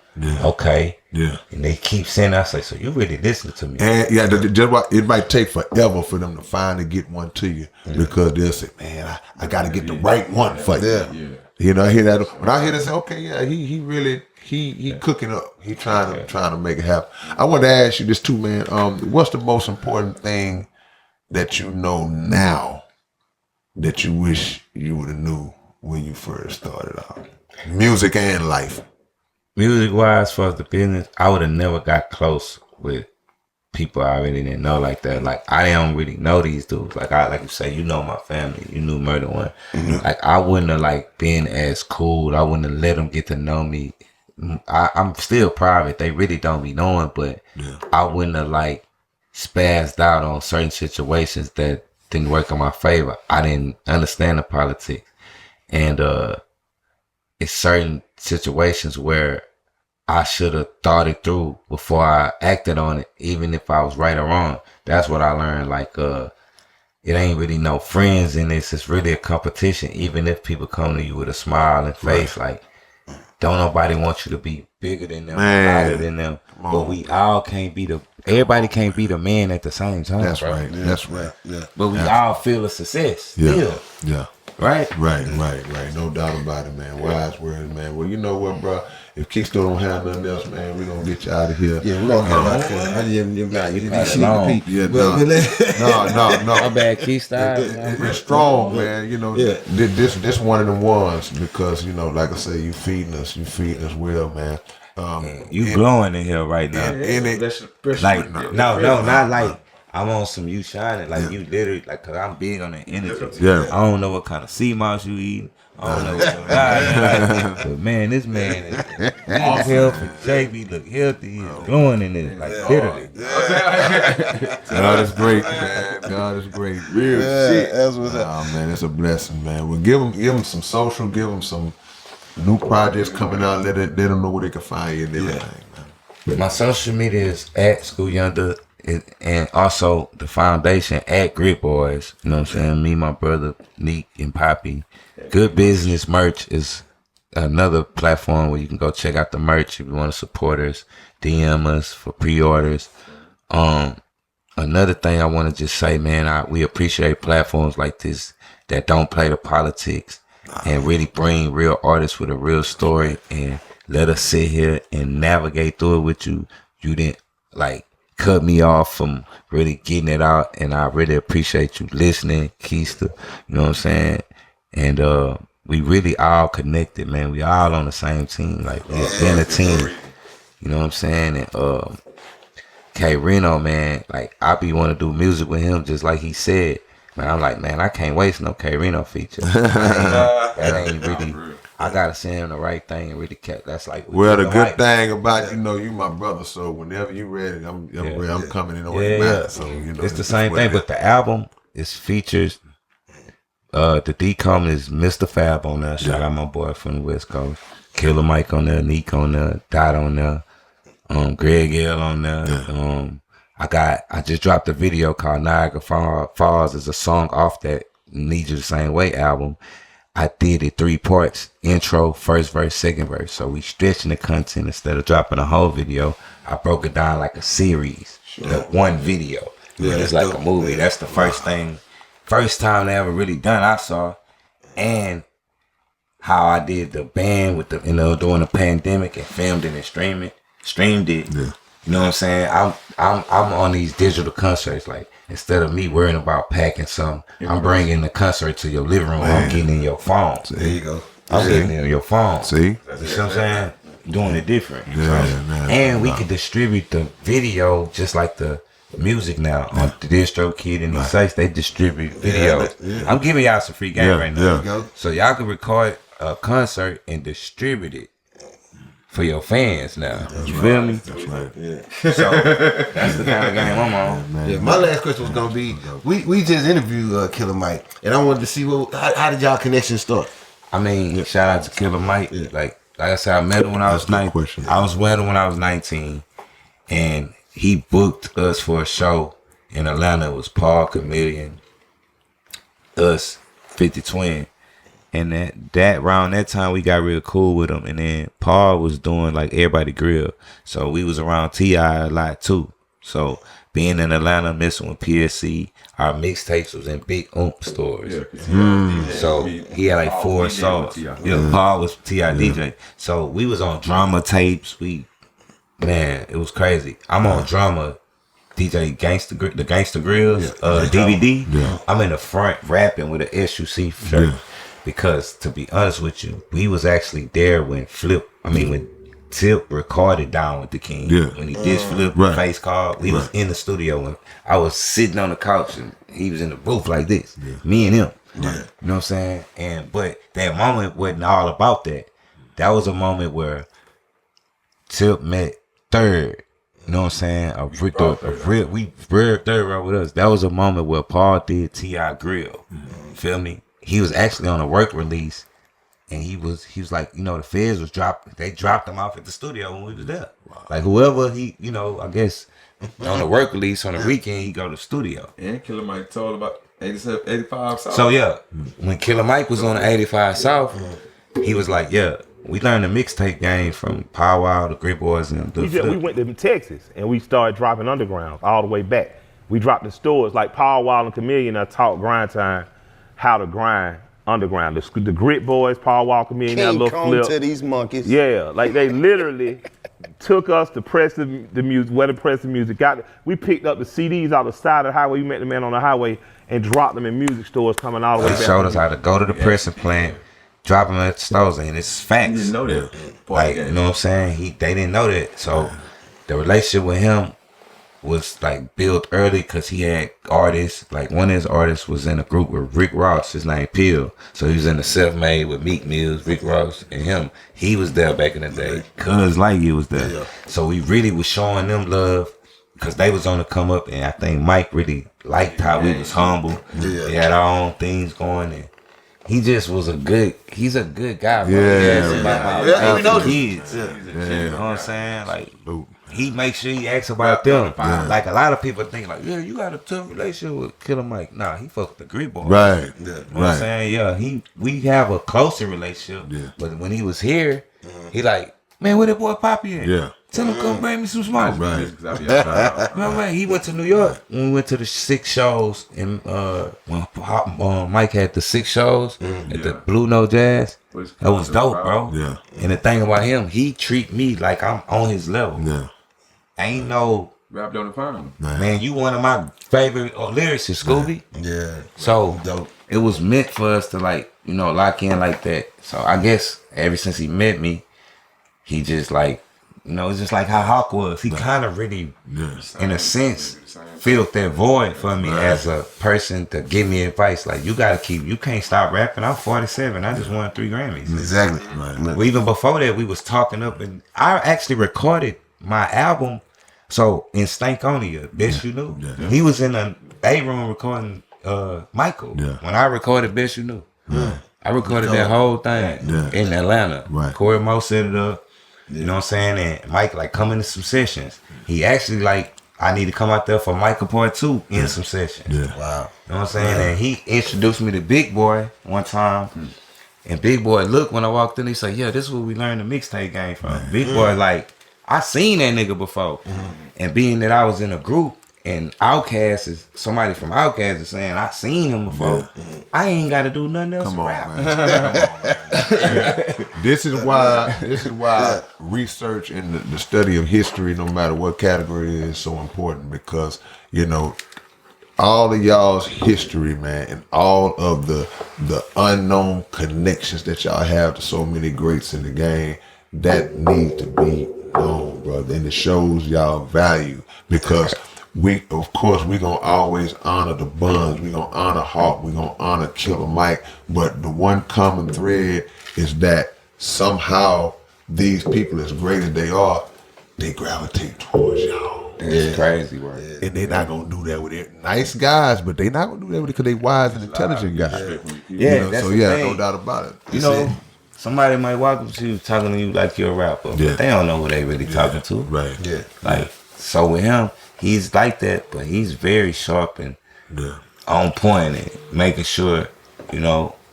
okay. Yeah. And they keep saying, I say, so you really listen to me. And it might take forever for them to finally get one to you because they'll say, man, I got to get the right one for you. You know, I hear that. When I hear this, okay, yeah, he really he cooking up. He trying to make it happen. I want to ask you this too, man. What's the most important thing that you know now that you wish you would have knew when you first started out? Music and life. Music wise, for the business, I would have never got close with people I really didn't know like that. Like I don't really know these dudes. Like you say, you know my family, you knew Murder One. Mm-hmm. Like I wouldn't have like been as cool. I wouldn't have let them get to know me. I'm still private. They really don't be knowing, but I wouldn't have like spazzed out on certain situations that didn't work in my favor. I didn't understand the politics, and it's certain situations where I should have thought it through before I acted on it, even if I was right or wrong. That's what I learned. Like, it ain't really no friends in this. It's really a competition. Even if people come to you with a smile and face, like, don't nobody want you to be bigger than them, louder than them. But we all can't be everybody can't be the man at the same time. That's bro. right. That's right. Yeah. But we all feel a success still. Yeah. Right? Right. No doubt about it, man. Wise words, man. Well, you know what, bro? If Kickstone don't have nothing else, man, we're going to get you out of here. Yeah, we're going to get out of here. You pass it on. Yeah, no. My bad, Keystyle. We're strong, man. You know, this one of them ones because, you know, like I say, you feeding us well, man. You glowing in here right now. Like, no, not like I'm on some you shining. Like you literally, like, cause I'm big on the energy. Yeah. I don't know what kind of sea moss you eat. I don't know what but man, this man is healthy. JB look healthy. He's glowing in it, like literally. God is great, man. God is great. Real shit. That's what's up. Oh man, it's a blessing, man. Well, give them some social, give them some new projects coming out. Let them know where they can find you and everything, man. My social media is at Scooyunda. And also the foundation at G.R.I.T Boys. You know what I'm saying? Me, my brother, Neek, and Poppy. Good Business Merch is another platform where you can go check out the merch if you want to support us. DM us for pre-orders. Another thing I want to just say, man, we appreciate platforms like this that don't play the politics and really bring real artists with a real story and let us sit here and navigate through it with you. You didn't like cut me off from really getting it out, and I really appreciate you listening, Keista. You know what I'm saying? And we really all connected, man. We all on the same team. Like we're in a team. You know what I'm saying? And K Reno, man, like I be want to do music with him, just like he said. Man, I'm like, man, I can't waste no K Reno feature. That ain't really. I gotta send him the right thing and really catch. That's like. Well, the good thing about you my brother. So whenever you ready, I'm ready. I'm coming in on your mind. So you know, it's the same thing. But the album is features. The D-Com is Mr. Fab on there. Shout out my boy from the West Coast. Killer Mike on there. Neek on there. Dot on there. Greg L on there. I just dropped a video called Niagara Falls. Is a song off that Need You the Same Way album. I did it 3 parts: intro, first verse, second verse. So we stretching the content instead of dropping a whole video. I broke it down like a series, like one video. Yeah, it's like a movie. That's the first time they ever really done. I saw, and how I did the band with during the pandemic and filmed it and streamed it. Yeah. You know what I'm saying? I'm on these digital concerts. Like instead of me worrying about packing something, I'm bringing the concert to your living room. Man. I'm getting in your phone. So there you go. I'm getting in your phone. See? You see what I'm saying? Doing it different. Yeah, man. And we can distribute the video just like the music now on the DistroKid and the sites. They distribute videos. Yeah. I'm giving y'all some free game right now. Yeah. So y'all can record a concert and distribute it for your fans now. You feel me? That's right. Yeah. So that's the kind of game I'm on. Yeah, my last question was gonna be: we just interviewed Killer Mike, and I wanted to see how did y'all connection start? I mean, shout out to Killer Mike. Yeah. Like I said, I met him when I was 19. I was with him when I was 19, and he booked us for a show in Atlanta. It was Paul, Chameleon, us, 50 Twin. And that around that time we got real cool with him. And then Paul was doing like Everybody Grill. So we was around T.I. a lot too. So being in Atlanta, messing with PSC, our mixtapes was in big stores. So he had like 4 songs. Paul was T.I. DJ. So we was on drama tapes. Man, it was crazy. I'm on drama. DJ the Gangsta Grills DVD. I'm in the front rapping with an SUC shirt because, to be honest with you, we was actually there when Tip recorded Down with the King. When he did Flip face card, we was in the studio and I was sitting on the couch and he was in the booth like this, me and him. You know what I'm saying? But that moment wasn't all about that. That was a moment where Tip met Third. You know what I'm saying? We third row with us. That was a moment where Paul did T.I. Grill. Feel me? He was actually on a work release, and he was like, the feds was they dropped him off at the studio when we was there. Like whoever I guess on the work release on the weekend he go to the studio. And Killer Mike told about 85 South. So when Killer Mike was on the 85 South, he was like, we learned the mixtape game from Pow Wow, the G.R.I.T Boys, and we went to Texas and we started dropping underground all the way back. We dropped the stores like Pow Wow and Chameleon. I taught Grind Time how to grind underground. The G.R.I.T Boys, Pow Wow, Chameleon, that little flip. To these monkeys. Yeah, like they literally took us to press the music, where to press the music. We picked up the CDs out the side of the highway. We met the man on the highway and dropped them in music stores coming all the way back. They showed us how to go to the pressing plant. Drop them at the stores, and it's facts. You didn't know that. Like, you know what I'm saying? They didn't know that. So the relationship with him was like built early because he had artists. Like one of his artists was in a group with Rick Ross, his name Peel. So he was in the Self-Made with Meek Mills, Rick Ross, and him. He was there back in the day. Cuz Lightyear was there. So we really was showing them love because they was on the come up, and I think Mike really liked how we was humble. We had our own things going, and he just was he's a good guy, bro. He knows kids. You know what I'm saying? Like, he makes sure he asks about them. Like, a lot of people think, like, you got a tough relationship with Killer Mike. Nah, he fucked the G.R.I.T Boys. Right. You know what I'm saying? We have a closer relationship. But when he was here, he like, man, where that boy Poppy at? Tell him come bring me some smoke. Right. He went to New York when we went to the 6 shows, and when Mike had the 6 shows at the Blue Note Jazz. That was dope, bro. Yeah. And the thing about him, he treat me like I'm on his level. Yeah. Ain't no rapped on the phone. Man, you one of my favorite lyricists, Scooby. Yeah. So dope. It was meant for us to lock in like that. So I guess ever since he met me, he just it's just like how Hawk was. He kind of really, in a sense, filled that void for me as a person to give me advice. Like, you can't stop rapping. I'm 47. I just won 3 Grammys. Exactly. Well, even before that, we was talking up, and I actually recorded my album. So in Stankonia, Best You Knew, he was in a room recording Michael. When I recorded Best You Knew, I recorded that whole thing in Atlanta. Corey Mo set it up. You know what I'm saying? And Mike come into some sessions. He actually I need to come out there for Michael Part 2 in some sessions. Wow. You know what I'm saying? And he introduced me to Big Boy one time. And Big Boy looked when I walked in, he said, this is where we learned the mixtape game from. Big Boy I seen that nigga before. And being that I was in a group and somebody from Outkast is saying I seen him before, I ain't got to do nothing else. Come on, man. This is why research and the study of history, no matter what category it is, so important, because all of y'all's history, man, and all of the unknown connections that y'all have to so many greats in the game, that need to be known, brother. And it shows y'all value, because we gonna always honor the Buns, we gonna honor Hawk, we gonna honor Killer Mike, but the one common thread is that somehow these people, as great as they are, they gravitate towards y'all. It's crazy, right? And they're not gonna do that with it. Nice guys, but they not gonna do that with it because they wise and intelligent guys. No doubt about it. Somebody might walk up to you talking to you like you're a rapper, but they don't know who they really talking to. Right. Yeah. So with him, he's like that, but he's very sharp and on point and making sure,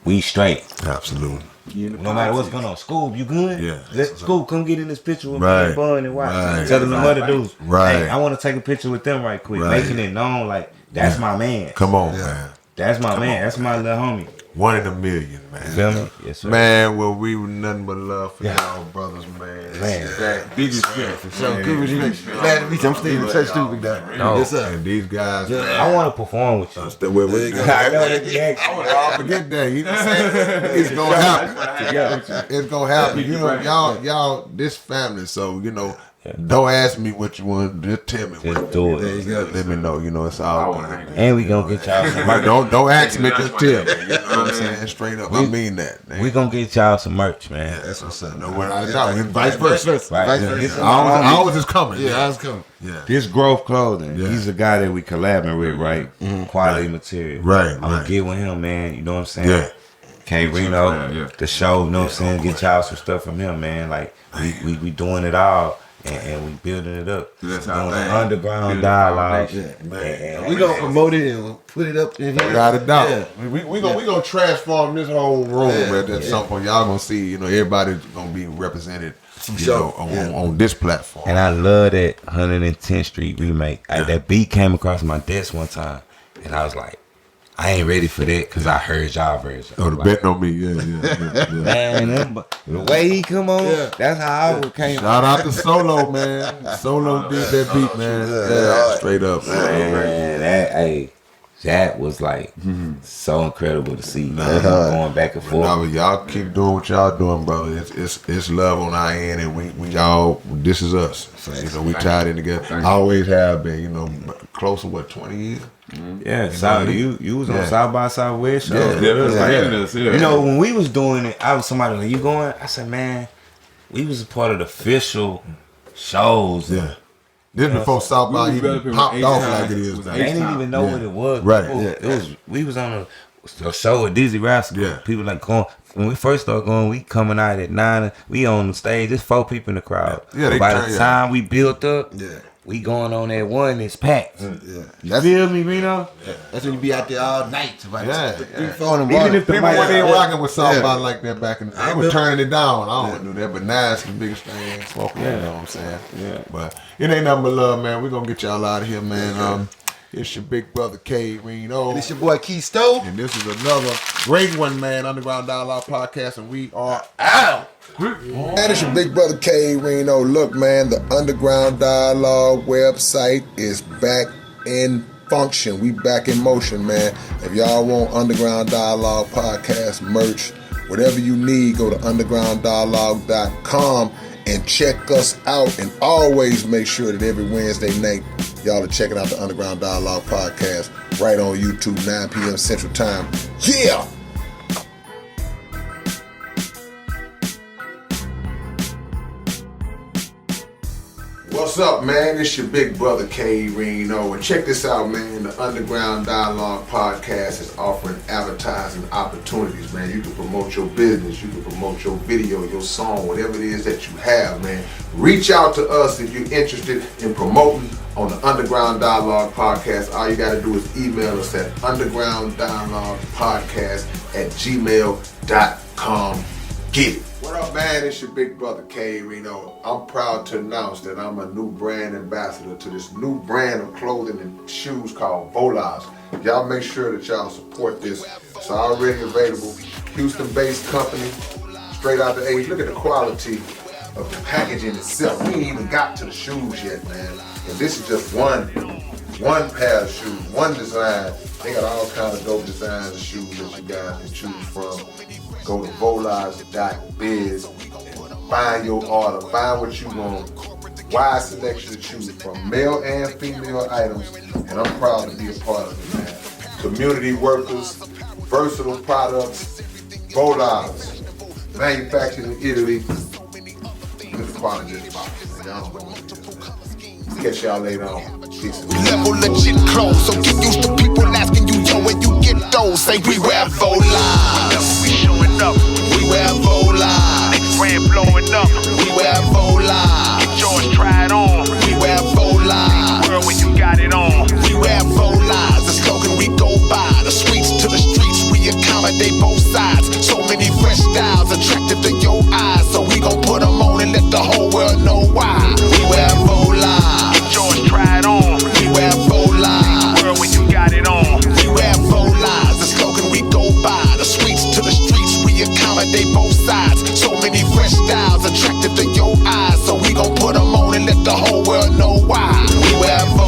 we straight. Absolutely. No matter what's going on. Scoob, you good? Yeah. Let Scoob come get in this picture with me Right. and Bun and watch. Right. Tell them the other dudes. Right. Hey, I want to take a picture with them right quick. Right. Making it known like that's my man. Come on, man. That's my man. That's my little homie. 1 in a million, man. Feel me? Yes, sir. Man, well, we were nothing but love for y'all, brothers, man. Biggest fan for sure. Glad to meet you. I'm Steven so stupid though. No. Yes, sir. And these guys, I want to perform with you. I forget that. You know what I'm saying? It's gonna happen. It's gonna happen. You know, y'all, this family. So you know, don't ask me what you want. Just tell me. Just do it. Let me know. You know, it's all good. And we gonna get y'all some merch. Don't ask me. Just tell me. You know what I'm saying? Straight up. I mean that. Man. We gonna get y'all some merch, man. That's what's up. No, we're not talking. Vice versa. Right. Ours is coming. Yeah, I was coming. Yeah. This Growth Clothing, Yeah. he's a guy that we collabing with, right? Quality material. Right, I'm gonna right. get with him, man. You know what I'm saying? Yeah. K Reno, the show, you know what I'm saying? Get y'all some stuff from him, man. Like we doing it all and we building it up. That's Doing our the thing. underground Building dialogue. foundation. And We gonna promote it and we'll put it up. Without a doubt. Yeah. We gonna transform this whole room at some point. Y'all gonna see, you know, everybody's gonna be represented, you know, on this platform. And I love that 110th Street remake. That beat came across my desk one time, and I was like, I ain't ready for that because I heard y'all version. Oh, the Like, betting on me, yeah. man, the way he come on, that's how I came. Shout out to Solo, man. Solo did that beat, man. Yeah, straight up, man. That was like so incredible to see, man. Going back and forth. Now, y'all keep doing what y'all doing, brother. It's love on our end, and we all, this is us. So, you know, we tied in together. Always have been, you know, close to 20 years? Yeah, South, you was on South by Southwest show. Yeah. You know, when we was doing it, I was somebody like, you going? I said, man, we was a part of the official shows. Yeah. This before South by even popped off like it is now. They didn't even know what it was. Right. Before. It was. We was on a show with Dizzy Rascal. Yeah. People like going. When we first started going, we coming out at 9. We on the stage. There's 4 people in the crowd. Yeah, they by turn, the time we built up, Yeah. we going on that 1. It's packed. Yeah. You feel me, Reno? That's when you be out there all night. Yeah. 3, 4 in the Even morning. if the People mic- when they rocking with South by like that back in the day, I they was remember- turning it down. I don't do that, but now it's the biggest thing smoking, you know what I'm saying? Yeah. But it ain't nothing but love, man. We're gonna get y'all out of here, man. It's your big brother K Reno. It's your boy Key Stowe. And this is another great one, man. Underground Dialogue Podcast, and we are out. Man, it's your big brother K Reno. Look, man, the Underground Dialogue website is back in function. We back in motion, man. If y'all want Underground Dialogue Podcast merch, whatever you need, go to undergrounddialogue.com and check us out. And always make sure that every Wednesday night, y'all are checking out the Underground Dialogue Podcast right on YouTube, 9 p.m. Central Time. Yeah! What's up, man? It's your big brother K Reno, and check this out, man. The Underground Dialogue Podcast is offering advertising opportunities, man. You can promote your business, you can promote your video, your song, whatever it is that you have, man. Reach out to us if you're interested in promoting on the Underground Dialogue Podcast. All you got to do is email us at undergrounddialoguepodcast@gmail.com. Get it. What up, man? It's your big brother K Reno. I'm proud to announce that I'm a new brand ambassador to this new brand of clothing and shoes called Volage. Y'all make sure that y'all support this. It's already available. Houston-based company, straight out the H. Look at the quality of the packaging itself. We ain't even got to the shoes yet, man. And this is just one pair of shoes, one design. They got all kinds of dope designs of shoes that you guys can choose from. Go to volage.biz and find your order, find what you want. Wide selection to choose from, male and female items, and I'm proud to be a part of it, man. Community workers, versatile products, Volage, manufactured in Italy. Look at the quality of this box, man. Y'all don't know what it is, man. Catch y'all later on. Peace. Level legit clothes, so get used to people asking you, yo, where you get those? Say we wear Volage. We showing up. We wear Volage. Brand blowing up. We wear Volage. Get yours tried on. We wear Volage. World when you got it on. We wear Volage. The slogan we go by. The streets to the streets, we accommodate both sides. So many fresh styles, a they both sides. So many fresh styles attracted to your eyes. So we gon' put them on and let the whole world know why. We wherever